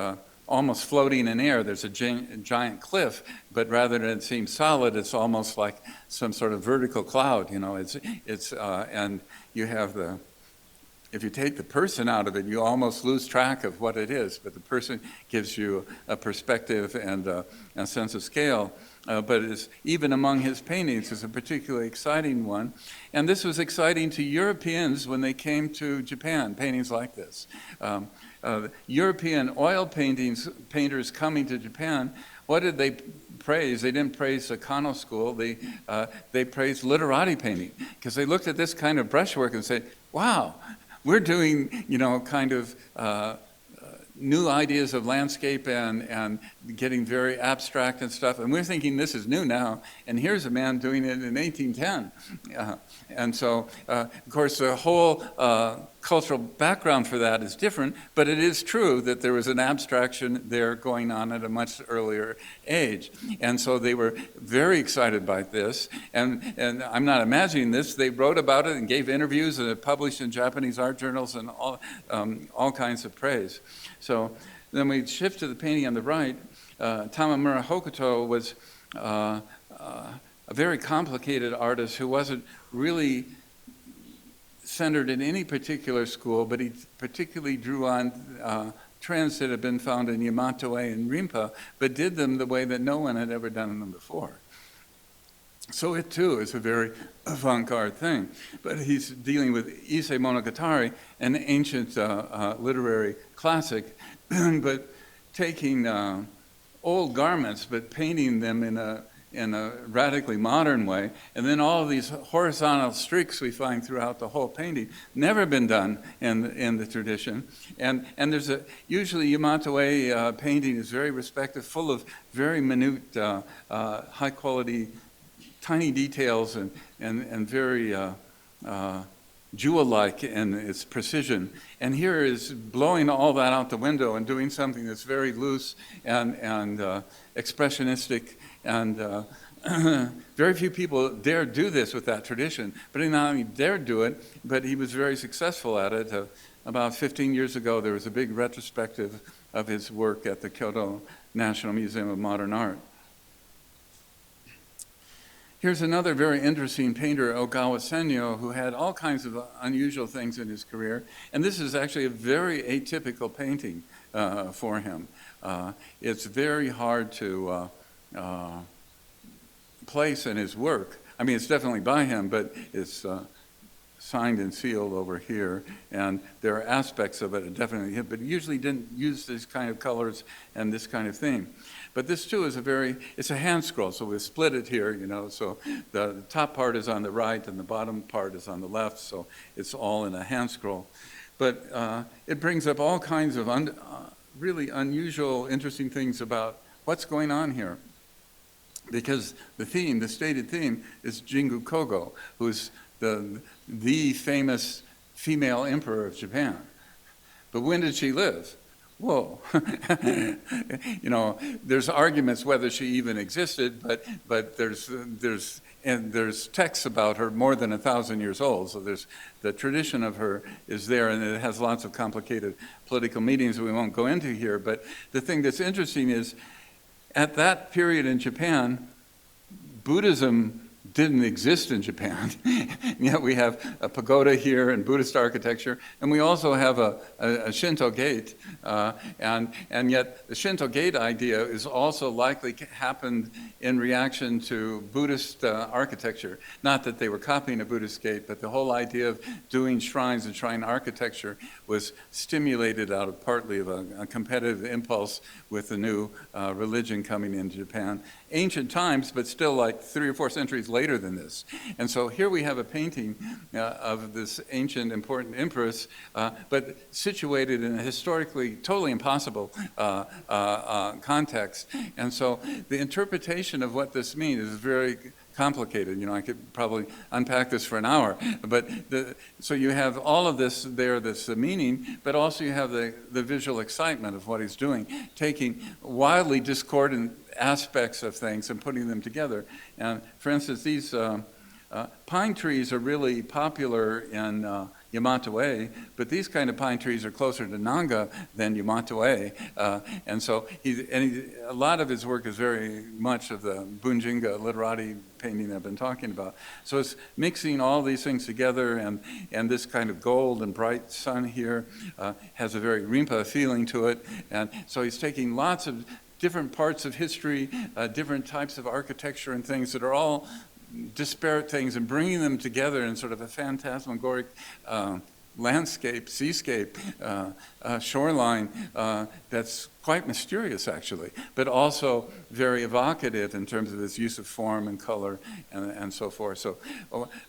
almost floating in air. There's a giant cliff, but rather than it seem solid, it's almost like some sort of vertical cloud. And you have if you take the person out of it, you almost lose track of what it is. But the person gives you a perspective and a sense of scale. But even among his paintings is a particularly exciting one. And this was exciting to Europeans when they came to Japan, paintings like this. European oil painters coming to Japan, what did they praise? They didn't praise the Kano school, they praised literati painting, because they looked at this kind of brushwork and said, wow, we're doing, kind of new ideas of landscape and getting very abstract and stuff. And we're thinking this is new now. And here's a man doing it in 1810. And so, of course, the whole cultural background for that is different, but it is true that there was an abstraction there going on at a much earlier age. And so they were very excited by this. And I'm not imagining this. They wrote about it and gave interviews and it published in Japanese art journals and all kinds of praise. So then we shift to the painting on the right. Tamamura Hokuto was a very complicated artist who wasn't really centered in any particular school, but he particularly drew on trends that had been found in Yamato-e and Rinpa, but did them the way that no one had ever done them before. So it too is a very avant-garde thing. But he's dealing with Issei Monogatari, an ancient literary classic, but taking old garments but painting them in a radically modern way. And then all of these horizontal streaks we find throughout the whole painting, never been done in the tradition. And there's usually Yamato-e painting is very respective, full of very minute, high quality, tiny details and very jewel-like in its precision. And here is blowing all that out the window and doing something that's very loose and expressionistic, and very few people dare do this with that tradition. But he not only dared do it, but he was very successful at it. About 15 years ago, there was a big retrospective of his work at the Kyoto National Museum of Modern Art. Here's another very interesting painter, Ogawa Senyo, who had all kinds of unusual things in his career. And this is actually a very atypical painting for him. It's very hard to place in his work. I mean, it's definitely by him, but it's signed and sealed over here. And there are aspects of it that definitely him, but usually didn't use these kind of colors and this kind of thing. But this too is it's a hand scroll, so we've split it here, so the top part is on the right and the bottom part is on the left, so it's all in a hand scroll. But it brings up all kinds of really unusual, interesting things about what's going on here. Because the stated theme is Jingu Kogo, who's the famous female emperor of Japan. But when did she live? Whoa. There's arguments whether she even existed, but there's texts about her more than 1,000 years old. So the tradition of her is there, and it has lots of complicated political meanings that we won't go into here. But the thing that's interesting is, at that period in Japan, Buddhism didn't exist in Japan. And yet we have a pagoda here and Buddhist architecture, and we also have a Shinto gate. And yet the Shinto gate idea is also likely happened in reaction to Buddhist architecture. Not that they were copying a Buddhist gate, but the whole idea of doing shrines and shrine architecture was stimulated out of partly of a competitive impulse with the new religion coming into Japan. Ancient times, but still like 3 or 4 centuries later than this. And so here we have a painting of this ancient important empress, but situated in a historically totally impossible context. And so the interpretation of what this means is very complicated. I could probably unpack this for an hour. But so you have all of this there, that's the meaning, but also you have the visual excitement of what he's doing, taking wildly discordant aspects of things and putting them together. And for instance, these pine trees are really popular in Yamato-e, but these kind of pine trees are closer to Nanga than Yamato-e. And so a lot of his work is very much of the Bunjinga literati painting I've been talking about. So it's mixing all these things together, and this kind of gold and bright sun here has a very Rinpa feeling to it. And so he's taking lots of different parts of history, different types of architecture and things that are all disparate things, and bringing them together in sort of a phantasmagoric landscape, seascape, shoreline that's quite mysterious actually, but also very evocative in terms of its use of form and color and so forth. So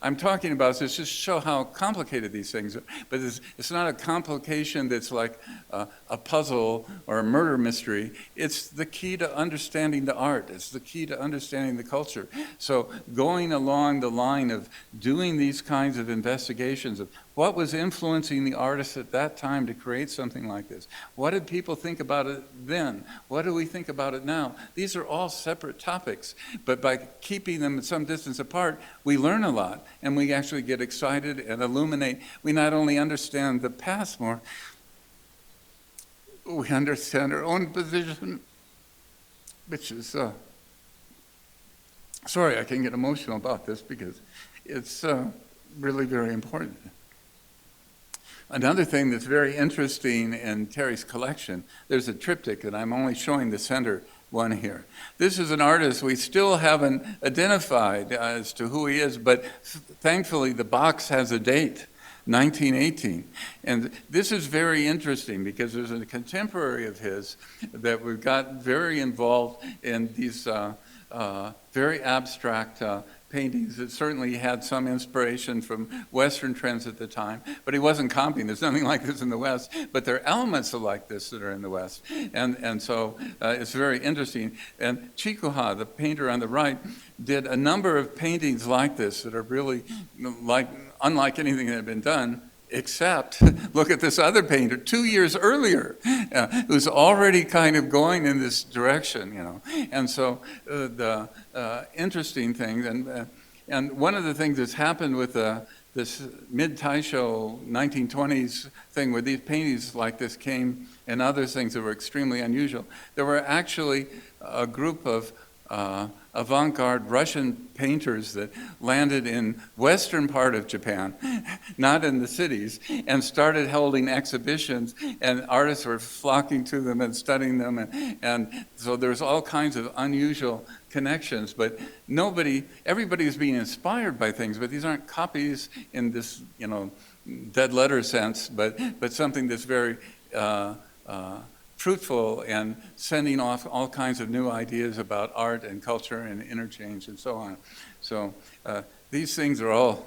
I'm talking about this just to show how complicated these things are, but it's not a complication that's like a puzzle or a murder mystery. It's the key to understanding the art. It's the key to understanding the culture. So going along the line of doing these kinds of investigations of what was influencing the artists at that time to create something like this? What did people think about it then? What do we think about it now? These are all separate topics, but by keeping them at some distance apart, we learn a lot, and we actually get excited and illuminate. We not only understand the past more, we understand our own position, which is, sorry, I can get emotional about this because it's really very important. Another thing that's very interesting in Terry's collection, there's a triptych, and I'm only showing the center one here. This is an artist we still haven't identified as to who he is, but thankfully the box has a date, 1918. And this is very interesting because there's a contemporary of his that we've got very involved in these very abstract paintings. It certainly had some inspiration from Western trends at the time, but he wasn't copying. There's nothing like this in the West, but there are elements of like this that are in the West. And so it's very interesting. And Chikuha, the painter on the right, did a number of paintings like this that are really unlike anything that had been done, except look at this other painter 2 years earlier who's already kind of going in this direction, you know. And so the interesting thing, and one of the things that's happened with this mid-Taisho 1920s thing where these paintings like this came and other things that were extremely unusual, there were actually a group of avant-garde Russian painters that landed in western part of Japan, not in the cities, and started holding exhibitions, and artists were flocking to them and studying them, and so there's all kinds of unusual connections, but everybody is being inspired by things, but these aren't copies in this, you know, dead letter sense, but something that's very fruitful and sending off all kinds of new ideas about art and culture and interchange and so on. So these things are all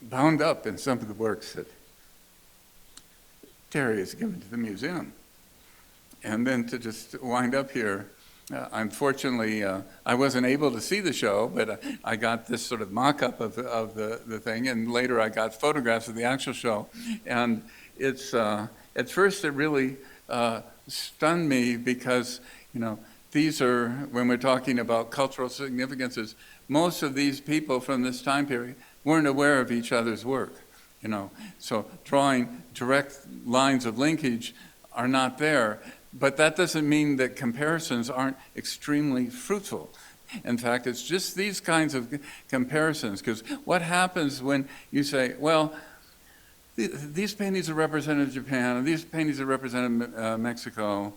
bound up in some of the works that Terry has given to the museum. And then to just wind up here, unfortunately, I wasn't able to see the show, but I got this sort of mock-up of the thing, and later I got photographs of the actual show. And it's at first it really stunned me because, you know, these are, when we're talking about cultural significances, most of these people from this time period weren't aware of each other's work, you know. So drawing direct lines of linkage are not there. But that doesn't mean that comparisons aren't extremely fruitful. In fact, it's just these kinds of comparisons, because what happens when you say, well, these paintings are representative of Japan, and these paintings are representative of Mexico,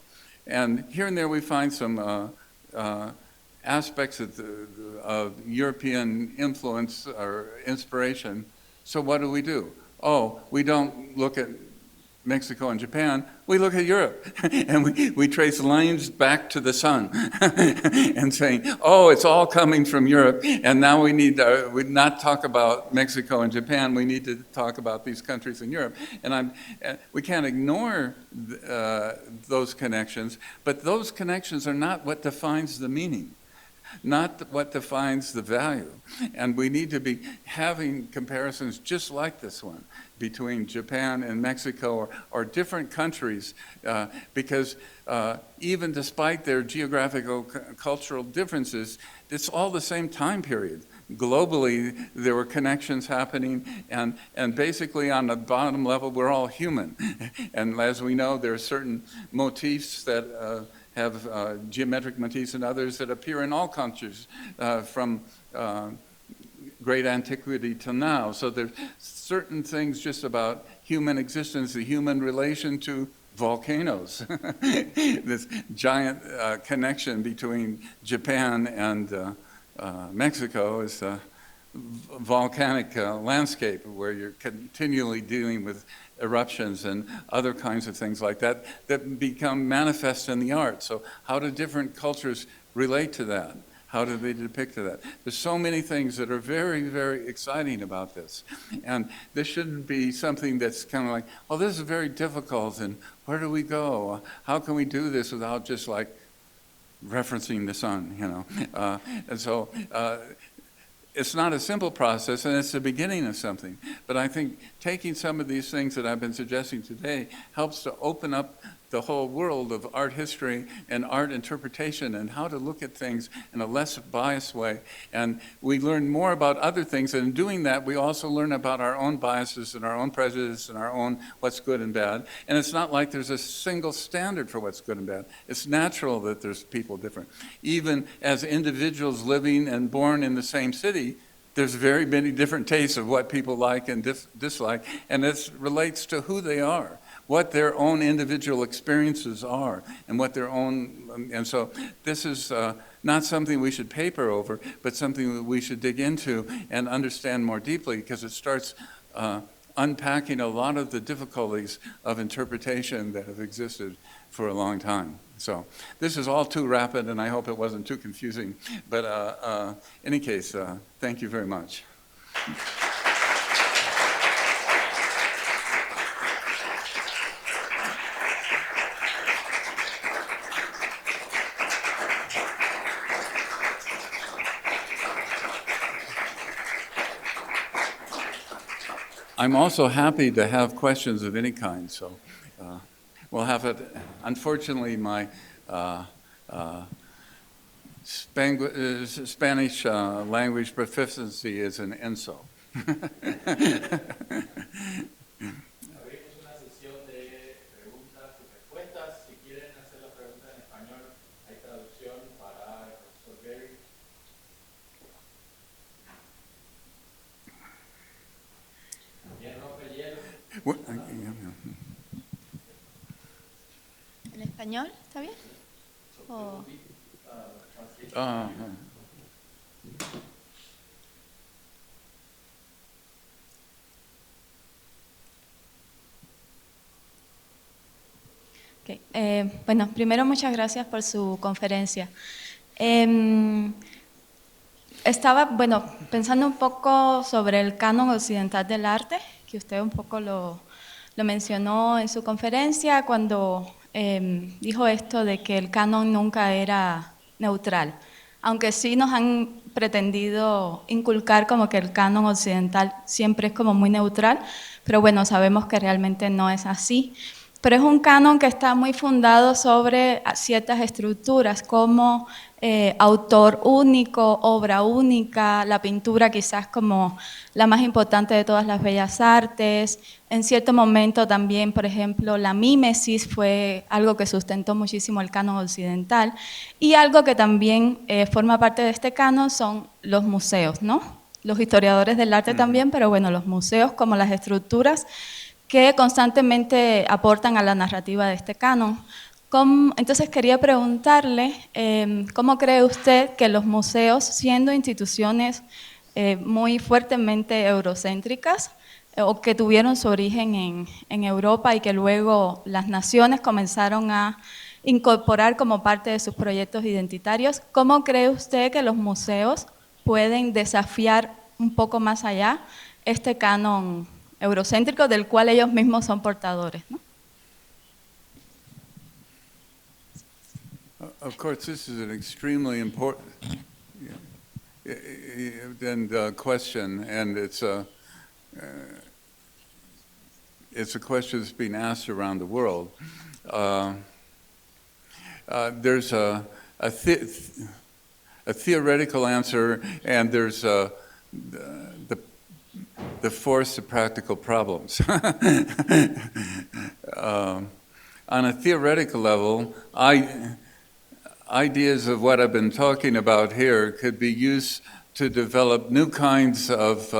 and here and there we find some aspects of European influence or inspiration. So what do? Oh, we don't look at Mexico and Japan, we look at Europe and we trace lines back to the sun and saying, oh, it's all coming from Europe, and now we need to not talk about Mexico and Japan, we need to talk about these countries in Europe. And we can't ignore those connections, but those connections are not what defines the meaning, not what defines the value. And we need to be having comparisons just like this one between Japan and Mexico or different countries, because even despite their geographical cultural differences, it's all the same time period. Globally, there were connections happening, and basically on the bottom level, we're all human. And as we know, there are certain motifs that have geometric motifs and others that appear in all cultures from great antiquity till now. So there's certain things just about human existence, the human relation to volcanoes. This giant connection between Japan and Mexico is a volcanic landscape where you're continually dealing with eruptions and other kinds of things like that that become manifest in the art. So how do different cultures relate to that? How do they depict that? There's so many things that are very, very exciting about this. And this shouldn't be something that's kind of like, well, this is very difficult, and where do we go? How can we do this without just like referencing the sun, you know? And so it's not a simple process, and it's the beginning of something. But I think taking some of these things that I've been suggesting today helps to open up the whole world of art history and art interpretation and how to look at things in a less biased way. And we learn more about other things, and in doing that, we also learn about our own biases and our own prejudice and our own what's good and bad. And it's not like there's a single standard for what's good and bad. It's natural that there's people different. Even as individuals living and born in the same city, there's very many different tastes of what people like and dislike, and this relates to who they are. what their own individual experiences are and what their own, and so this is not something we should paper over, but something that we should dig into and understand more deeply, because it starts unpacking a lot of the difficulties of interpretation that have existed for a long time. So this is all too rapid, and I hope it wasn't too confusing. But in any case, thank you very much. I'm also happy to have questions of any kind, so we'll have it. Unfortunately, my Spanish language proficiency is an ENSO. ¿En español? ¿Está bien? ¿O? Okay. Bueno, primero muchas gracias por su conferencia. Estaba, pensando un poco sobre el canon occidental del arte, que usted un poco lo mencionó en su conferencia cuando dijo esto de que el canon nunca era neutral, aunque sí nos han pretendido inculcar como que el canon occidental siempre es como muy neutral, pero bueno, sabemos que realmente no es así. Pero es un canon que está muy fundado sobre ciertas estructuras como autor único, obra única, la pintura quizás como la más importante de todas las bellas artes. En cierto momento también, por ejemplo, la mímesis fue algo que sustentó muchísimo el canon occidental. Y algo que también forma parte de este canon son los museos, ¿no? Los historiadores del arte también, pero bueno, los museos como las estructuras que constantemente aportan a la narrativa de este canon. Entonces quería preguntarle, ¿cómo cree usted que los museos, siendo instituciones muy fuertemente eurocéntricas, o que tuvieron su origen en Europa y que luego las naciones comenzaron a incorporar como parte de sus proyectos identitarios, ¿cómo cree usted que los museos pueden desafiar un poco más allá este canon eurocéntrico del cual ellos mismos son portadores, ¿no? Of course, this is an extremely important question, and it's a question that's being asked around the world. There's a theoretical answer, and there's the force of practical problems. On a theoretical level, ideas of what I've been talking about here could be used to develop new kinds of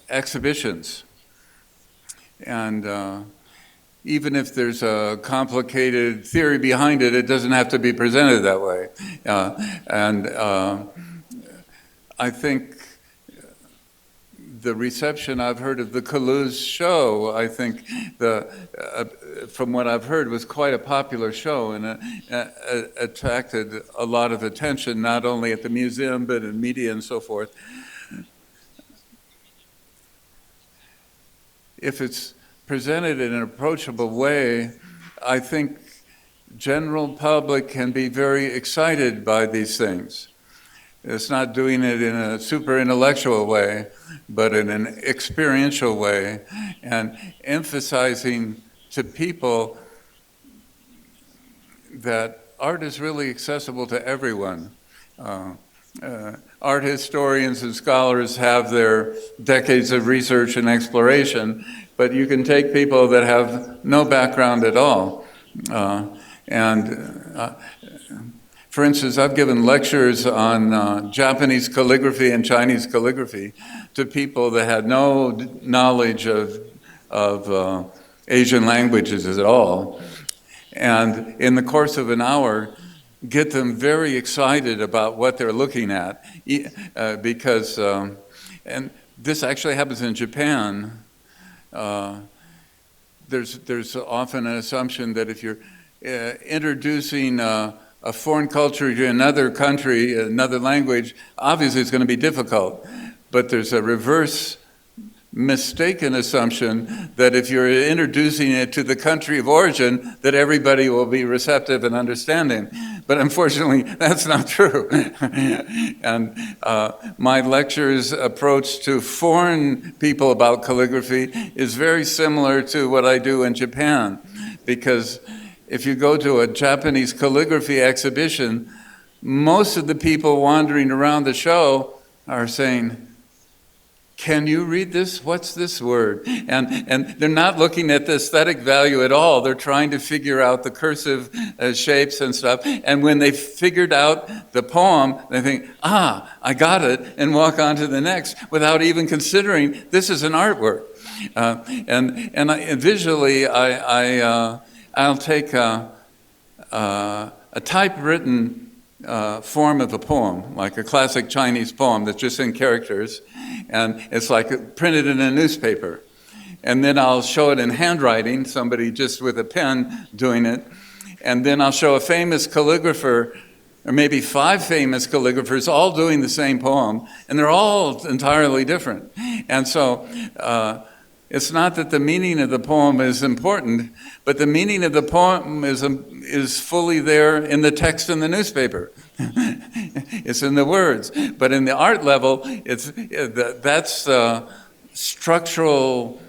exhibitions. And even if there's a complicated theory behind it, it doesn't have to be presented that way. I think the reception I've heard of the Toulouse show, I think from what I've heard, was quite a popular show and attracted a lot of attention, not only at the museum, but in media and so forth. If it's presented in an approachable way, I think general public can be very excited by these things. It's not doing it in a super intellectual way, but in an experiential way, and emphasizing to people that art is really accessible to everyone. Art historians and scholars have their decades of research and exploration, but you can take people that have no background at all. For instance, I've given lectures on Japanese calligraphy and Chinese calligraphy to people that had no knowledge of Asian languages at all. And in the course of an hour, get them very excited about what they're looking at, because, and this actually happens in Japan. There's often an assumption that if you're introducing a foreign culture to another country, another language, obviously it's going to be difficult. But there's a reverse mistaken assumption that if you're introducing it to the country of origin, that everybody will be receptive and understanding. But unfortunately, that's not true. And my lecture's approach to foreign people about calligraphy is very similar to what I do in Japan. Because if you go to a Japanese calligraphy exhibition, most of the people wandering around the show are saying, "Can you read this? What's this word?" And they're not looking at the aesthetic value at all. They're trying to figure out the cursive shapes and stuff. And when they figured out the poem, they think, I got it, and walk on to the next without even considering this is an artwork. Visually, I'll take a typewritten form of a poem, like a classic Chinese poem that's just in characters, and it's like printed in a newspaper. And then I'll show it in handwriting, somebody just with a pen doing it. And then I'll show a famous calligrapher, or maybe 5 famous calligraphers, all doing the same poem, and they're all entirely different. And so it's not that the meaning of the poem is important, but the meaning of the poem is fully there in the text in the newspaper. It's in the words. But in the art level, that's the structural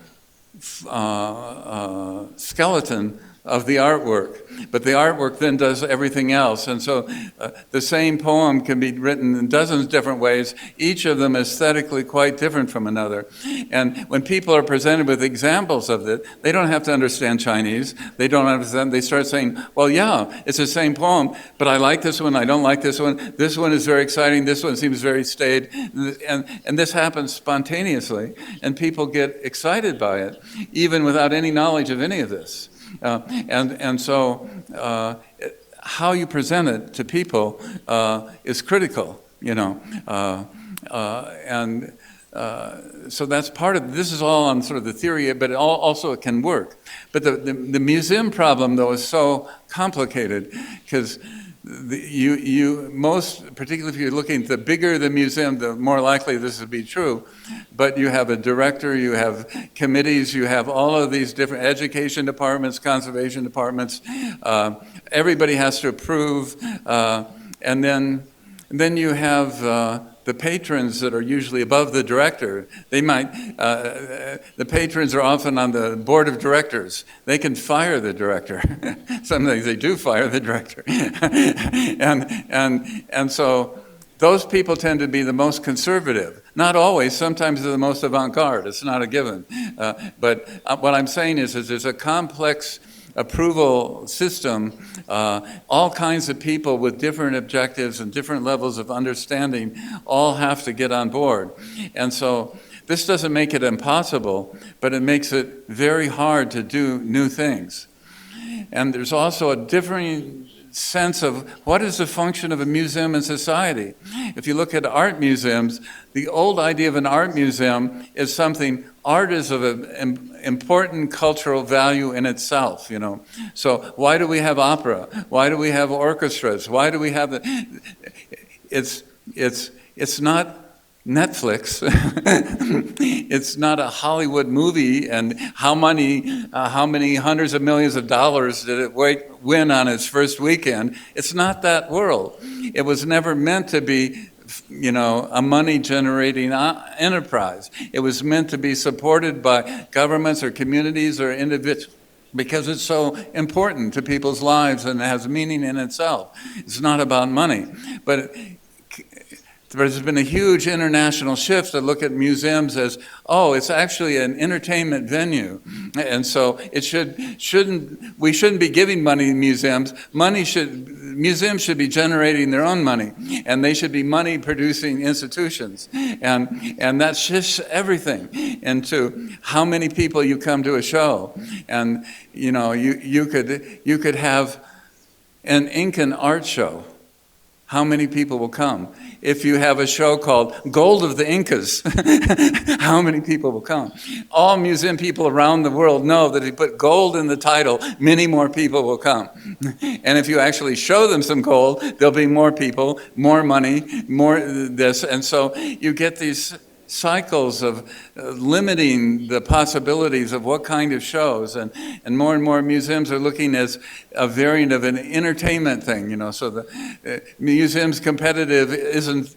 skeleton of the artwork. But the artwork then does everything else. And so the same poem can be written in dozens of different ways, each of them aesthetically quite different from another. And when people are presented with examples of it, they don't have to understand Chinese. They don't understand. They start saying, well, yeah, it's the same poem, but I like this one, I don't like this one. This one is very exciting. This one seems very staid. And this happens spontaneously, and people get excited by it, even without any knowledge of any of this. So how you present it to people is critical, so that's part of, this is all on sort of the theory, but also it can work. But the museum problem, though, is so complicated, because particularly if you're looking, the bigger the museum, the more likely this would be true. But you have a director, you have committees, you have all of these different education departments, conservation departments. Everybody has to approve, and then you have the patrons that are usually above the director. They might, the patrons are often on the board of directors. They can fire the director. Sometimes they do fire the director. and so those people tend to be the most conservative. Not always, sometimes they're the most avant-garde. It's not a given. But what I'm saying is there's a complex approval system, all kinds of people with different objectives and different levels of understanding all have to get on board. And so this doesn't make it impossible, but it makes it very hard to do new things. And there's also a differing sense of what is the function of a museum in society. If you look at art museums, the old idea of an art museum is something, art is of an important cultural value in itself, So why do we have opera? Why do we have orchestras? Why do we have it's not Netflix. It's not a Hollywood movie, and how many hundreds of millions of dollars did it win on its first weekend? It's not that world. It was never meant to be, a money-generating enterprise. It was meant to be supported by governments or communities or individuals, because it's so important to people's lives and it has meaning in itself. It's not about money. But There's been a huge international shift to look at museums as, oh, it's actually an entertainment venue. And so we shouldn't be giving money to museums. Museums should be generating their own money, and they should be money-producing institutions. And that shifts everything into how many people you come to a show. And, you know, you could have an Incan art show. How many people will come? If you have a show called Gold of the Incas, how many people will come? All museum people around the world know that if you put gold in the title, many more people will come. And if you actually show them some gold, there'll be more people, more money, more this. And so you get these cycles of limiting the possibilities of what kind of shows, and more museums are looking as a variant of an entertainment thing, you know, so the museum's competitive isn't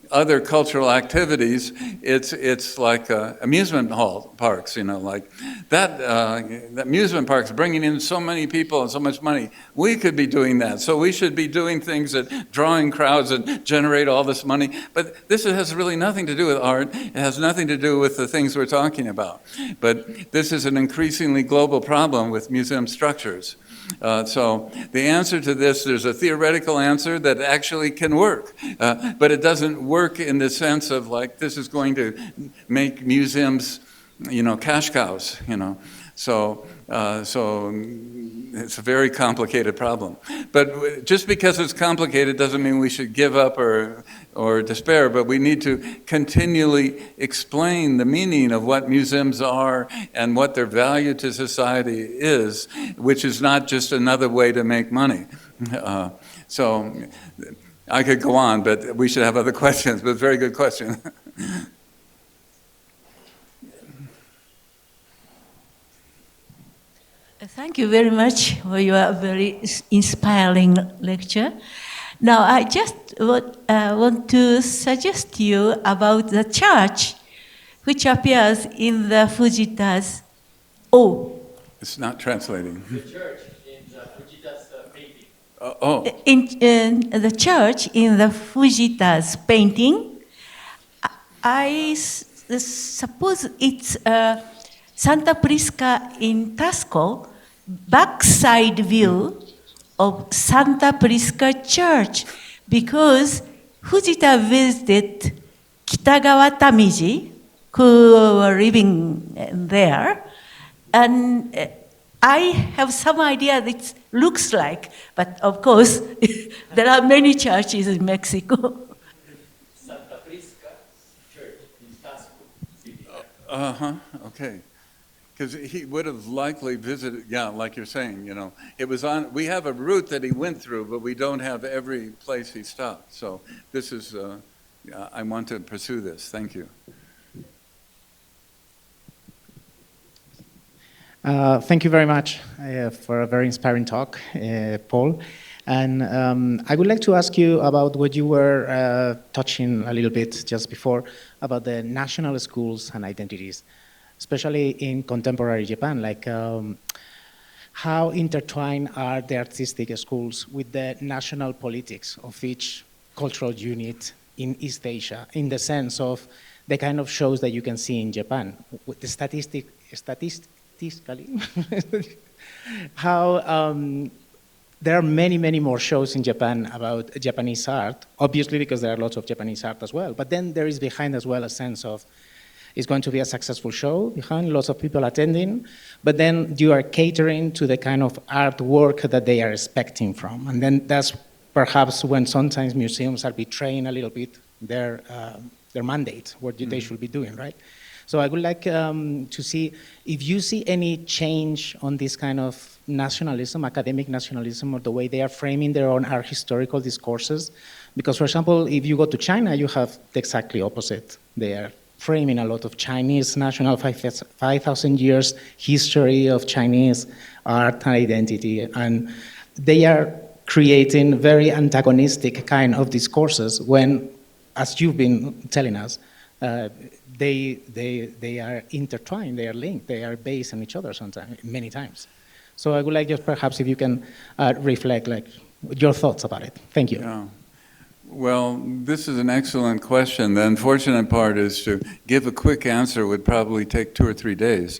other cultural activities, it's like amusement parks, you know, like that amusement parks bringing in so many people and so much money. We could be doing that, so we should be doing things that drawing crowds and generate all this money. But this has really nothing to do with art. It has nothing to do with the things we're talking about. But this is an increasingly global problem with museum structures. So the answer to this, there's a theoretical answer that actually can work, but it doesn't work in the sense of like this is going to make museums, you know, cash cows, you know. So it's a very complicated problem. But just because it's complicated doesn't mean we should give up or despair, but we need to continually explain the meaning of what museums are and what their value to society is, which is not just another way to make money. So I could go on, but we should have other questions, but very good question. Thank you very much for your very inspiring lecture. Now, I just want to suggest you about the church which appears in the Fujita's It's not translating. The church in Fujita's painting. In the church in the Fujita's painting, I suppose it's Santa Prisca in Tasco, backside view of Santa Prisca Church, because Fujita visited Kitagawa Tamiji, who were living there, and I have some idea that it looks like, but of course, there are many churches in Mexico. Santa Prisca Church in Tasco. Okay. Because he would have likely visited, yeah, like you're saying, you know. It was on, we have a route that he went through, but we don't have every place he stopped. So this is, I want to pursue this. Thank you. Thank you very much for a very inspiring talk, Paul. And I would like to ask you about what you were touching a little bit just before, about the national schools and identities, especially in contemporary Japan, like how intertwined are the artistic schools with the national politics of each cultural unit in East Asia, in the sense of the kind of shows that you can see in Japan, with the statistically, how there are many, many more shows in Japan about Japanese art, obviously because there are lots of Japanese art as well, but then there is behind as well a sense of it's going to be a successful show behind, lots of people attending, but then you are catering to the kind of artwork that they are expecting from. And then that's perhaps when sometimes museums are betraying a little bit their mandate, what they should be doing, right? So I would like to see if you see any change on this kind of nationalism, academic nationalism, or the way they are framing their own art historical discourses. Because, for example, if you go to China, you have the exactly opposite. They are framing a lot of Chinese national 5,000 years history of Chinese art and identity, and they are creating very antagonistic kind of discourses when, as you've been telling us, they are intertwined, they are linked, they are based on each other sometimes, many times. So I would like just perhaps if you can reflect like your thoughts about it. Thank you. Yeah. Well, this is an excellent question. The unfortunate part is to give a quick answer would probably take 2 or 3 days.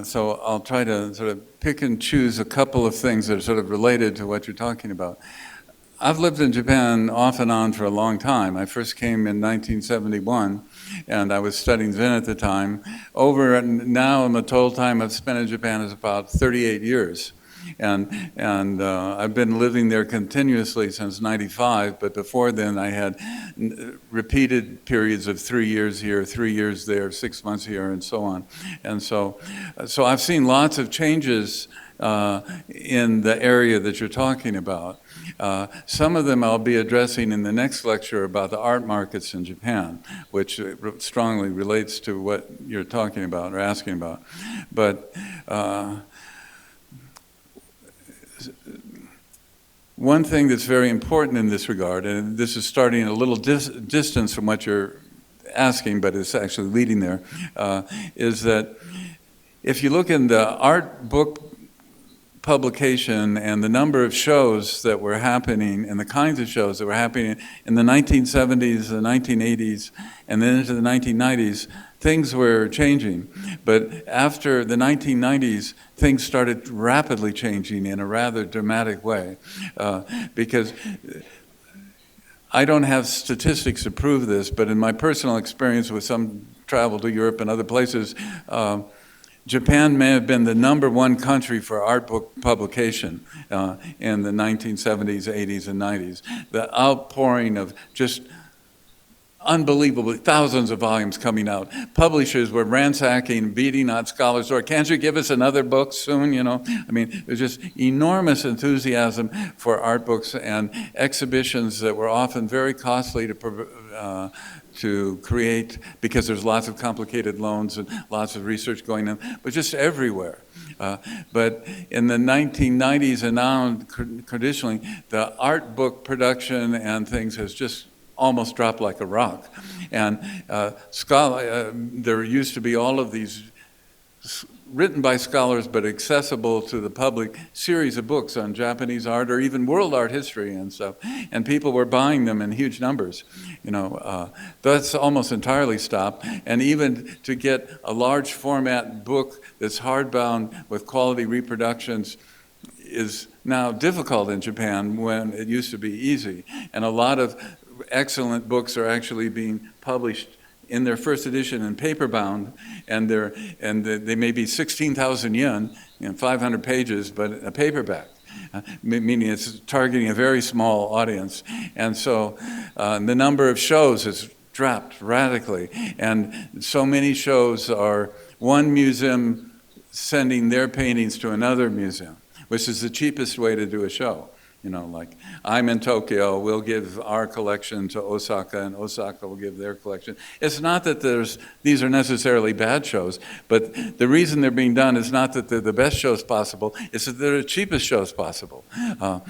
So I'll try to sort of pick and choose a couple of things that are sort of related to what you're talking about. I've lived in Japan off and on for a long time. I first came in 1971, and I was studying Zen at the time. Now, in the total time I've spent in Japan is about 38 years. And I've been living there continuously since '95, but before then I had repeated periods of 3 years here, 3 years there, 6 months here, and so on. And so I've seen lots of changes in the area that you're talking about. Some of them I'll be addressing in the next lecture about the art markets in Japan, which strongly relates to what you're talking about or asking about. But one thing that's very important in this regard, and this is starting a little distance from what you're asking, but it's actually leading there, is that if you look in the art book publication and the number of shows that were happening and the kinds of shows that were happening in the 1970s, the 1980s, and then into the 1990s, things were changing. But after the 1990s, things started rapidly changing in a rather dramatic way. Because I don't have statistics to prove this, but in my personal experience with some travel to Europe and other places, Japan may have been the #1 country for art book publication in the 1970s, 80s, and 90s. The outpouring of just unbelievably thousands of volumes coming out. Publishers were ransacking, beating on scholars' door. Can't you give us another book soon? You know, I mean, there's just enormous enthusiasm for art books and exhibitions that were often very costly to create because there's lots of complicated loans and lots of research going on, but just everywhere. But in the 1990s and now, traditionally, the art book production and things has just almost dropped like a rock. And there used to be all of these written by scholars but accessible to the public series of books on Japanese art or even world art history and stuff, and people were buying them in huge numbers. You know, that's almost entirely stopped, and even to get a large format book that's hardbound with quality reproductions is now difficult in Japan when it used to be easy. And a lot of excellent books are actually being published in their first edition in paper-bound, and they may be 16,000 yen, 500 pages, but a paperback, meaning it's targeting a very small audience. And so the number of shows has dropped radically, and so many shows are one museum sending their paintings to another museum, which is the cheapest way to do a show. You know, like, I'm in Tokyo, we'll give our collection to Osaka, and Osaka will give their collection. It's not that these are necessarily bad shows, but the reason they're being done is not that they're the best shows possible, it's that they're the cheapest shows possible.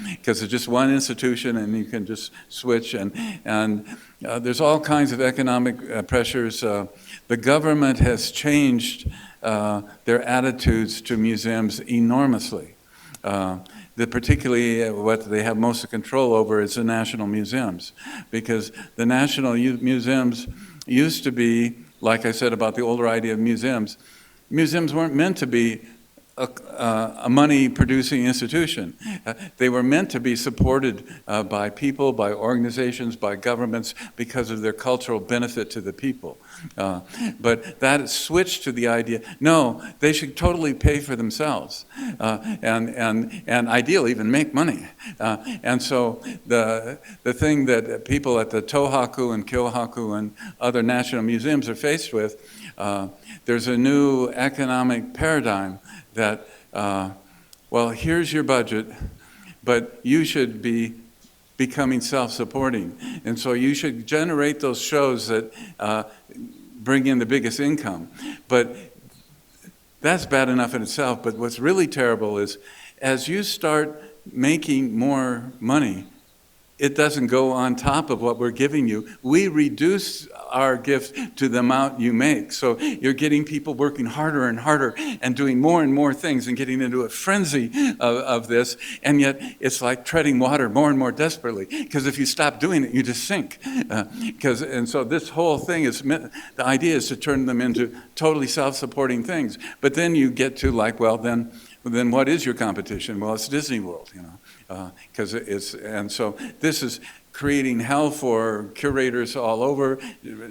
Because it's just one institution and you can just switch, and there's all kinds of economic pressures. The government has changed their attitudes to museums enormously. Particularly what they have most control over is the national museums, because the national museums used to be, like I said about the older idea of museums weren't meant to be a money-producing institution. They were meant to be supported by people, by organizations, by governments because of their cultural benefit to the people. But that switched to the idea, no, they should totally pay for themselves and ideally even make money. And so the thing that people at the Tohaku and Kyohaku and other national museums are faced with, there's a new economic paradigm that, well, here's your budget, but you should be becoming self-supporting. And so you should generate those shows that bring in the biggest income. But that's bad enough in itself, but what's really terrible is as you start making more money, it doesn't go on top of what we're giving you. We reduce our gift to the amount you make. So you're getting people working harder and harder and doing more and more things and getting into a frenzy of this. And yet it's like treading water more and more desperately, because if you stop doing it, you just sink. And so this whole thing is the idea is to turn them into totally self-supporting things. But then you get to like, well, then what is your competition? Well, it's Disney World, and so this is creating hell for curators all over,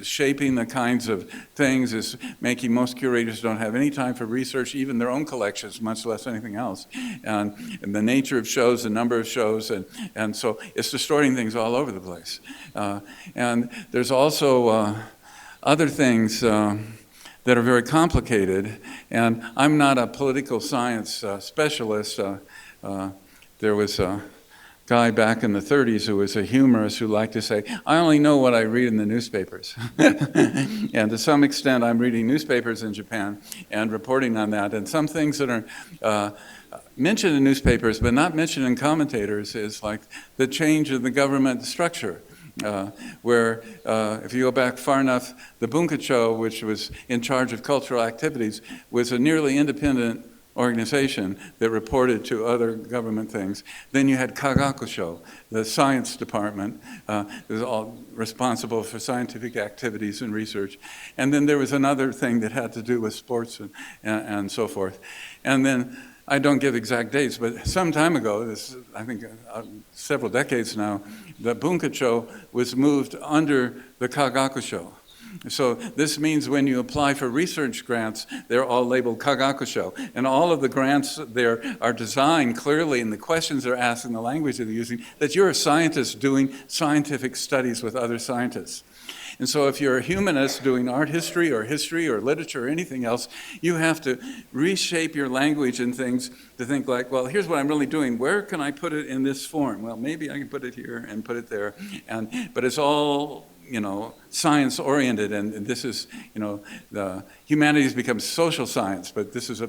shaping the kinds of things, is making most curators don't have any time for research, even their own collections, much less anything else. And the nature of shows, the number of shows, and so it's distorting things all over the place. And there's also other things that are very complicated, and I'm not a political science specialist. There was a guy back in the 30s who was a humorist who liked to say, I only know what I read in the newspapers. And to some extent, I'm reading newspapers in Japan and reporting on that. And some things that are mentioned in newspapers but not mentioned in commentators is like the change of the government structure. Where if you go back far enough, the Bunkacho, which was in charge of cultural activities, was a nearly independent organization that reported to other government things. Then you had Kagakusho, the science department, was all responsible for scientific activities and research. And then there was another thing that had to do with sports and so forth. And then I don't give exact dates, but some time ago, this I think several decades now, the Bunkacho was moved under the Kagakusho. So this means when you apply for research grants, they're all labeled Kagakusho. And all of the grants there are designed clearly, and the questions they're asked and the language that they're using, that you're a scientist doing scientific studies with other scientists. And so if you're a humanist doing art history or literature or anything else, you have to reshape your language and things to think like, well, here's what I'm really doing. Where can I put it in this form? Well, maybe I can put it here and put it there. But it's all, science oriented, and this is, the humanities becomes social science, but this is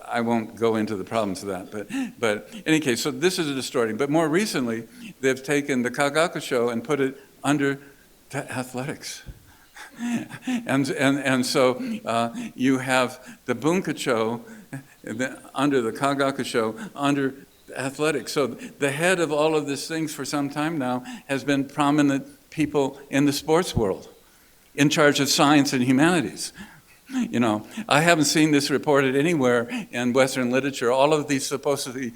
I won't go into the problems of that, but in any case, so this is a distorting. But more recently, they've taken the Kagakusho and put it under athletics. And so you have the Bunkacho under the Kagakusho under athletics. So the head of all of these things for some time now has been prominent people in the sports world in charge of science and humanities. I haven't seen this reported anywhere in Western literature. All of these supposed to be,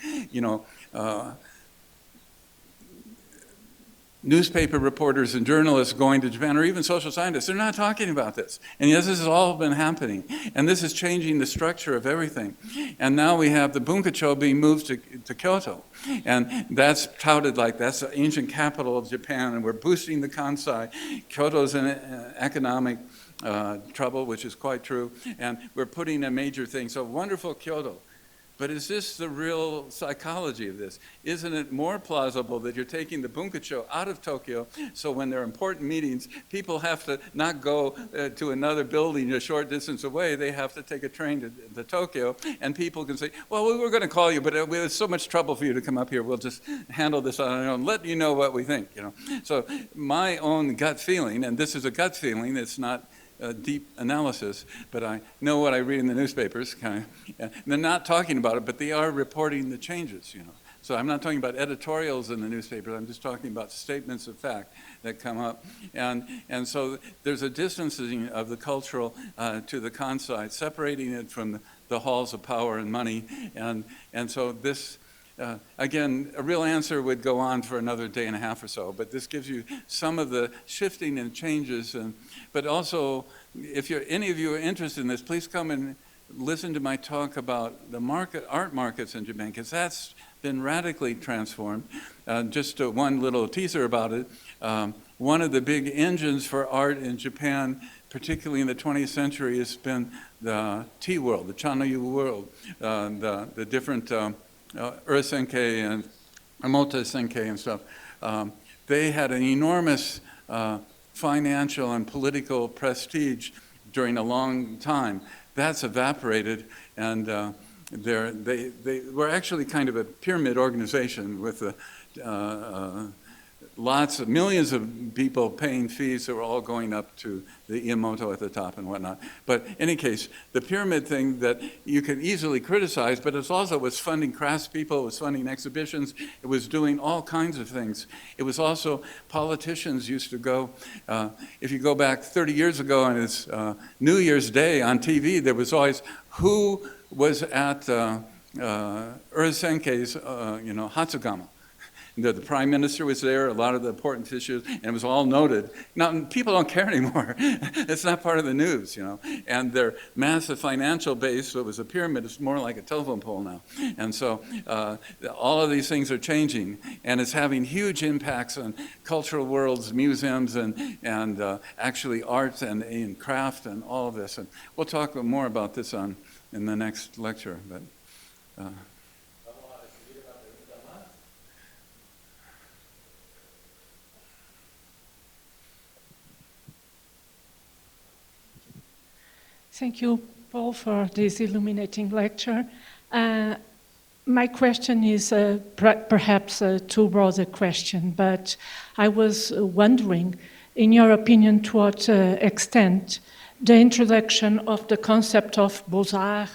newspaper reporters and journalists going to Japan, or even social scientists, they're not talking about this. And yes, this has all been happening. And this is changing the structure of everything. And now we have the Bunkacho being moved to Kyoto. And that's touted like that's the ancient capital of Japan, and we're boosting the Kansai. Kyoto's in economic trouble, which is quite true. And we're putting a major thing. So wonderful Kyoto. But is this the real psychology of this? Isn't it more plausible that you're taking the Bunkacho out of Tokyo, so when there are important meetings, people have to not go to another building a short distance away, they have to take a train to Tokyo, and people can say, well, we were going to call you, but it's so much trouble for you to come up here, we'll just handle this on our own, let you know what we think. So my own gut feeling, and this is a gut feeling, it's not deep analysis, but I know what I read in the newspapers. They're not talking about it, but they are reporting the changes. So I'm not talking about editorials in the newspapers. I'm just talking about statements of fact that come up, and so there's a distancing of the cultural to the Kansai, separating it from the halls of power and money, and so this. Again, a real answer would go on for another day and a half or so, but this gives you some of the shifting and changes. But also, if any of you are interested in this, please come and listen to my talk about the art markets in Japan, because that's been radically transformed. Just one little teaser about it. One of the big engines for art in Japan, particularly in the 20th century, has been the tea world, the Chanoyu world, the different Urasenke and Amota Senke and stuff. They had an enormous financial and political prestige during a long time. That's evaporated, and they were actually kind of a pyramid organization with millions of people paying fees that were all going up to the Iamoto at the top and whatnot. But in any case, the pyramid thing that you could easily criticize, but it also was funding craftspeople, it was funding exhibitions, it was doing all kinds of things. It was also, politicians used to go, if you go back 30 years ago and it's New Year's Day on TV, there was always who was at Urasenkei's, Hatsugama. The prime minister was there, a lot of the important issues, and it was all noted. Now, people don't care anymore. It's not part of the news, And their massive financial base, it was a pyramid, it's more like a telephone pole now. And so all of these things are changing, and it's having huge impacts on cultural worlds, museums, and actually art and craft and all of this. And we'll talk more about this in the next lecture. But. Thank you, Paul, for this illuminating lecture. My question is perhaps a too broad a question, but I was wondering, in your opinion, to what extent the introduction of the concept of Beaux-Arts,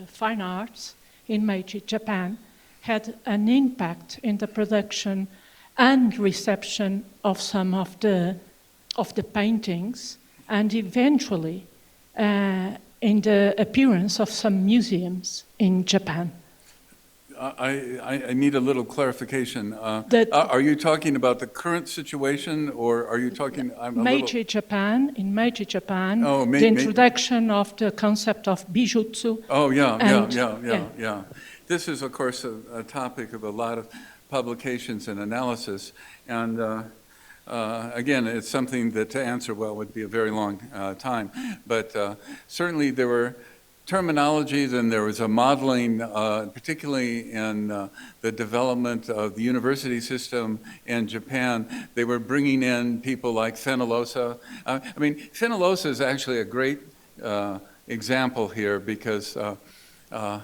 fine arts, in Meiji, Japan, had an impact in the production and reception of some of the paintings, and eventually in the appearance of some museums in Japan. I need a little clarification. Are you talking about the current situation, or are you talking? In Meiji, Japan, the introduction of the concept of bijutsu. Oh, yeah. This is, of course, a topic of a lot of publications and analysis, and again, it's something that to answer well would be a very long time. But certainly there were terminologies and there was a modeling, particularly in the development of the university system in Japan. They were bringing in people like Fenollosa. Fenollosa is actually a great example here because I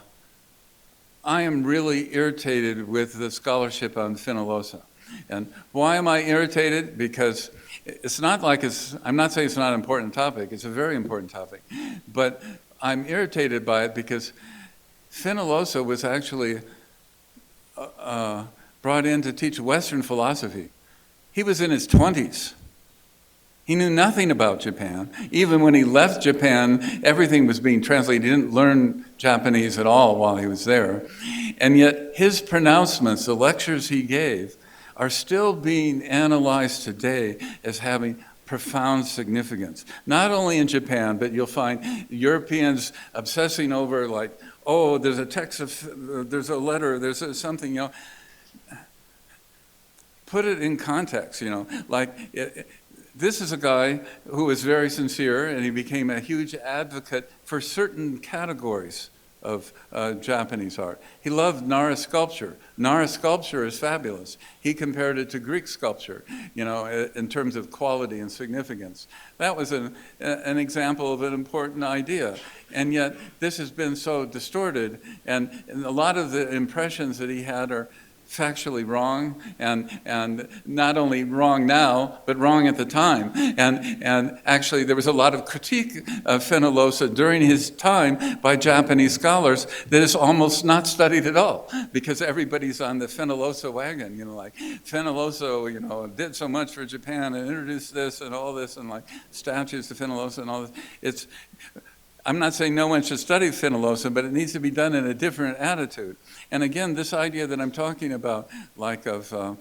am really irritated with the scholarship on Fenollosa. And why am I irritated? Because it's not like I'm not saying it's not an important topic, it's a very important topic. But I'm irritated by it because Fenollosa was actually brought in to teach Western philosophy. He was in his 20s. He knew nothing about Japan. Even when he left Japan, everything was being translated. He didn't learn Japanese at all while he was there. And yet his pronouncements, the lectures he gave, are still being analyzed today as having profound significance. Not only in Japan, but you'll find Europeans obsessing over there's a text there's a letter, there's something, Put it in context, this is a guy who was very sincere, and he became a huge advocate for certain categories of Japanese art. He loved Nara sculpture. Nara sculpture is fabulous. He compared it to Greek sculpture, in terms of quality and significance. That was an example of an important idea. And yet this has been so distorted, and a lot of the impressions that he had are factually wrong, and not only wrong now, but wrong at the time. And actually, there was a lot of critique of Fenollosa during his time by Japanese scholars that is almost not studied at all, because everybody's on the Fenollosa wagon, Fenollosa, did so much for Japan and introduced this and all this, and statues to Fenollosa and all this. I'm not saying no one should study Fenollosa, but it needs to be done in a different attitude. And again, this idea that I'm talking about, of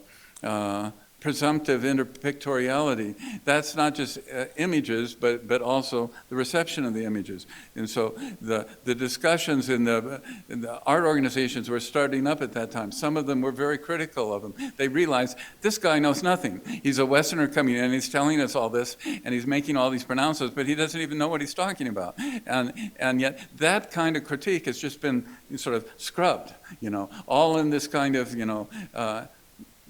presumptive interpictoriality, that's not just images, but also the reception of the images. And so the discussions in the art organizations were starting up at that time. Some of them were very critical of him. They realized, this guy knows nothing. He's a Westerner coming in, and he's telling us all this, and he's making all these pronouncements, but he doesn't even know what he's talking about. And yet that kind of critique has just been sort of scrubbed, all in this kind of,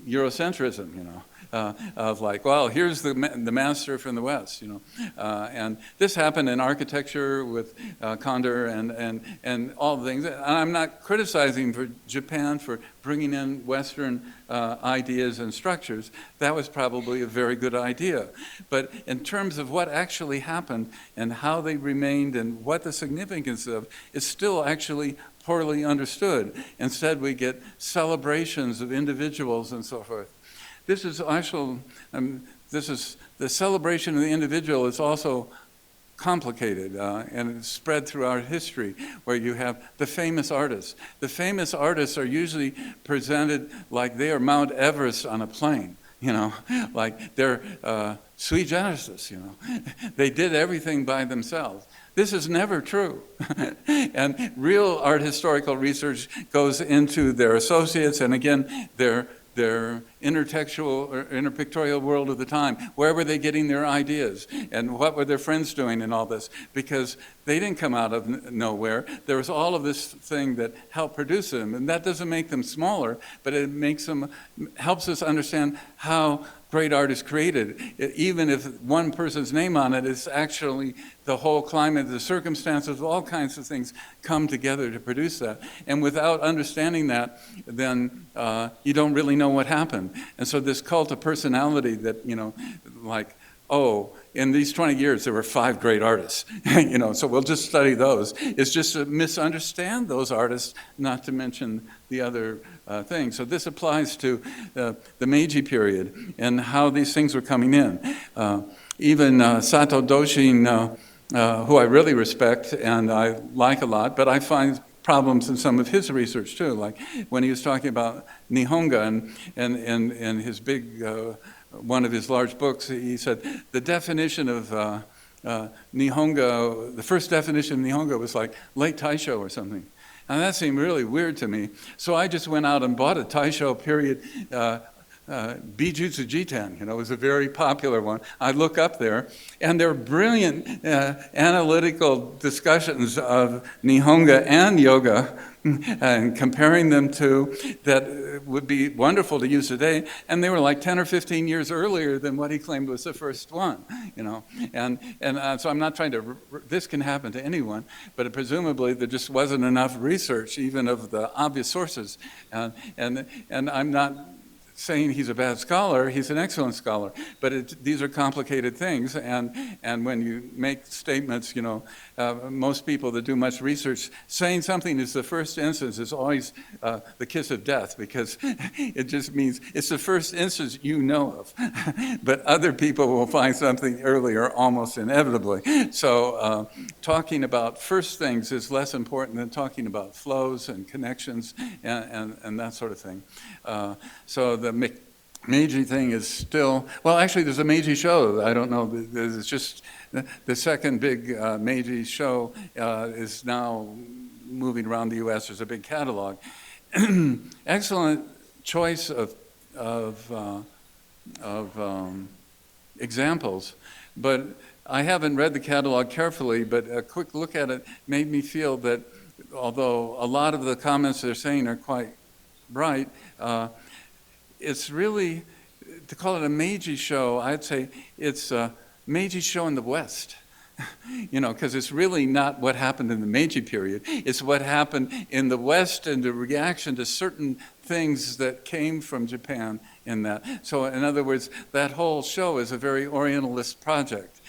Eurocentrism, of like, well, here's the master from the West, and this happened in architecture with Condor and all the things. And I'm not criticizing for Japan for bringing in Western ideas and structures. That was probably a very good idea. But in terms of what actually happened and how they remained and what the significance of, it's still actually poorly understood. Instead, we get celebrations of individuals and so forth. This is actual, this is the celebration of the individual is also complicated and it's spread throughout history, where you have the famous artists. The famous artists are usually presented like they are Mount Everest on a plane, like they're sui generis, They did everything by themselves. This is never true. And real art historical research goes into their associates and again, their intertextual or interpictorial world of the time. Where were they getting their ideas? And what were their friends doing and all this? Because they didn't come out of nowhere. There was all of this thing that helped produce them. And that doesn't make them smaller, but it makes them, helps us understand how great art is created. Even if one person's name on it, it's actually the whole climate, the circumstances, all kinds of things come together to produce that. And without understanding that, then you don't really know what happened. And so this cult of personality that, like, oh, in these 20 years, there were 5 great artists, so we'll just study those. It's just to misunderstand those artists, not to mention the other things. So this applies to the Meiji period and how these things were coming in. Even Sato Doshin, who I really respect and I like a lot, but I find problems in some of his research too, like when he was talking about Nihonga and his big, one of his large books, he said the definition of Nihonga, the first definition of Nihonga was like late Taisho or something. And that seemed really weird to me. So I just went out and bought a Taisho period Bijutsu Jiten, it was a very popular one. I look up there, and there are brilliant analytical discussions of Nihonga and yoga, and comparing them to that would be wonderful to use today. And they were like 10 or 15 years earlier than what he claimed was the first one, And so I'm not trying to, this can happen to anyone, but presumably there just wasn't enough research, even of the obvious sources. And I'm not saying he's a bad scholar, he's an excellent scholar, but these are complicated things, and when you make statements, most people that do much research, saying something is the first instance is always the kiss of death, because it just means it's the first instance you know of, but other people will find something earlier almost inevitably. So talking about first things is less important than talking about flows and connections and that sort of thing. So the Meiji thing is still, well, actually there's a Meiji show. I don't know, there's just the second big Meiji show is now moving around the U.S. There's a big catalog. Excellent choice of examples, but I haven't read the catalog carefully, but a quick look at it made me feel that although a lot of the comments they're saying are quite right, it's really, to call it a Meiji show, I'd say it's a Meiji show in the West. Because it's really not what happened in the Meiji period. It's what happened in the West and the reaction to certain things that came from Japan in that. So in other words, that whole show is a very Orientalist project.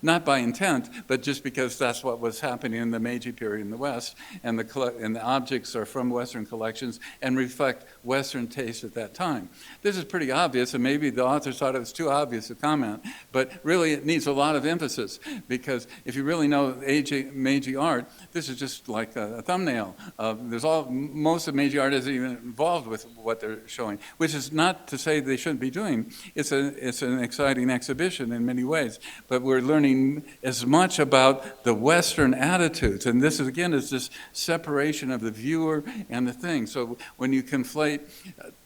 Not by intent, but just because that's what was happening in the Meiji period in the West, and the objects are from Western collections and reflect Western taste at that time. This is pretty obvious, and maybe the authors thought it was too obvious a comment, but really it needs a lot of emphasis, because if you really know Meiji art, this is just like a thumbnail. Most of Meiji art isn't even involved with what they're showing, which is not to say they shouldn't be doing. It's an exciting exhibition in many ways, but we're learning as much about the Western attitudes, and this again is this separation of the viewer and the thing. So when you conflate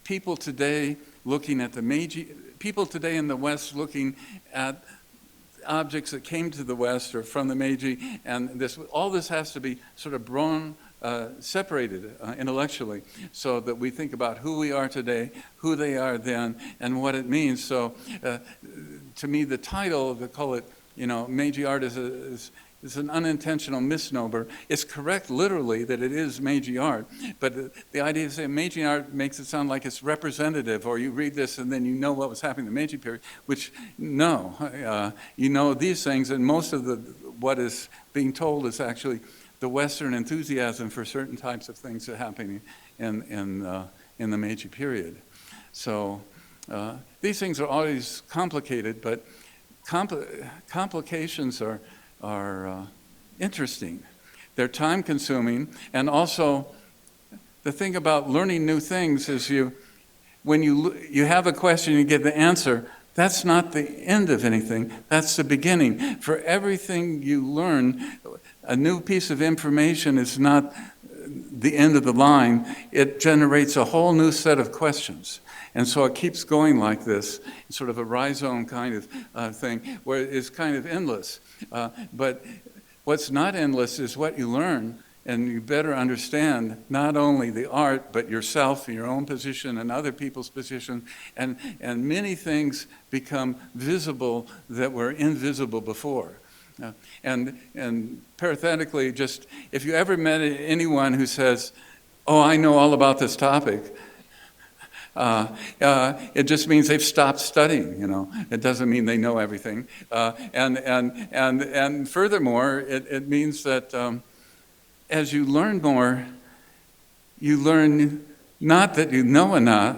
people today looking at the Meiji, people today in the West looking at objects that came to the West or from the Meiji, and all this has to be sort of separated intellectually, so that we think about who we are today, who they are then, and what it means. So to me, the title, they call it, Meiji art is an unintentional misnomer. It's correct literally that it is Meiji art, but the idea of saying Meiji art makes it sound like it's representative, or you read this and then you know what was happening in the Meiji period, which no, you know these things, and most of what is being told is actually the Western enthusiasm for certain types of things that are happening in the Meiji period. So these things are always complicated, but complications are interesting. They're time-consuming, and also the thing about learning new things is when you have a question, you get the answer. That's not the end of anything. That's the beginning. For everything you learn, a new piece of information is not the end of the line. It generates a whole new set of questions. And so it keeps going like this, sort of a rhizome kind of thing, where it's kind of endless. But what's not endless is what you learn, and you better understand not only the art, but yourself, your own position, and other people's position, and many things become visible that were invisible before. And parenthetically, just if you ever met anyone who says, "Oh, I know all about this topic," it just means they've stopped studying. It doesn't mean they know everything. And furthermore, it means that as you learn more, you learn not that you know enough.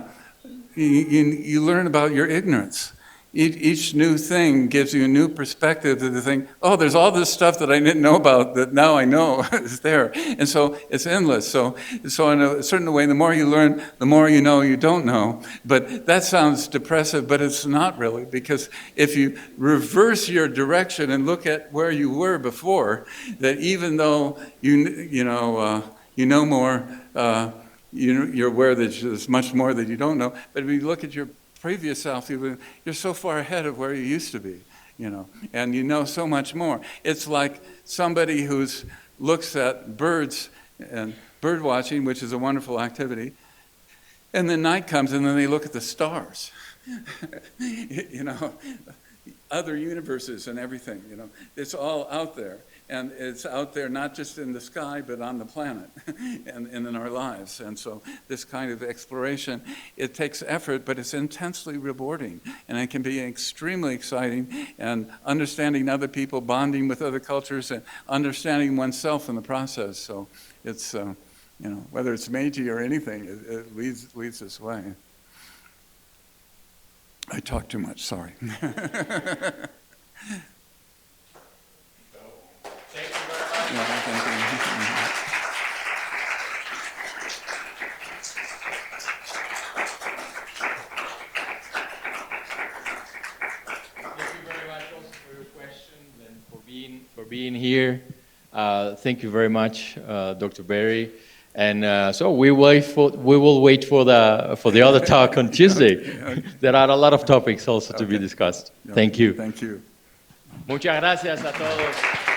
You learn about your ignorance. Each new thing gives you a new perspective to the thing. Oh, there's all this stuff that I didn't know about that now I know is there. And so it's endless. So in a certain way, the more you learn, the more you know you don't know. But that sounds depressive, but it's not really, because if you reverse your direction and look at where you were before, that even though you know more, you're aware that there's much more that you don't know. But if you look at your previous self, you're so far ahead of where you used to be, and you know so much more. It's like somebody who looks at birds and bird watching, which is a wonderful activity, and then night comes and then they look at the stars, other universes and everything, it's all out there. And it's out there not just in the sky, but on the planet and in our lives. And so this kind of exploration, it takes effort, but it's intensely rewarding. And it can be extremely exciting, and understanding other people, bonding with other cultures, and understanding oneself in the process. So it's, whether it's Meiji or anything, it leads this way. I talk too much, sorry. For being here. Thank you very much, Dr. Berry. And so we will wait for the other talk on Tuesday. There are a lot of topics also to be discussed. Thank you. Thank you. Muchas gracias a todos.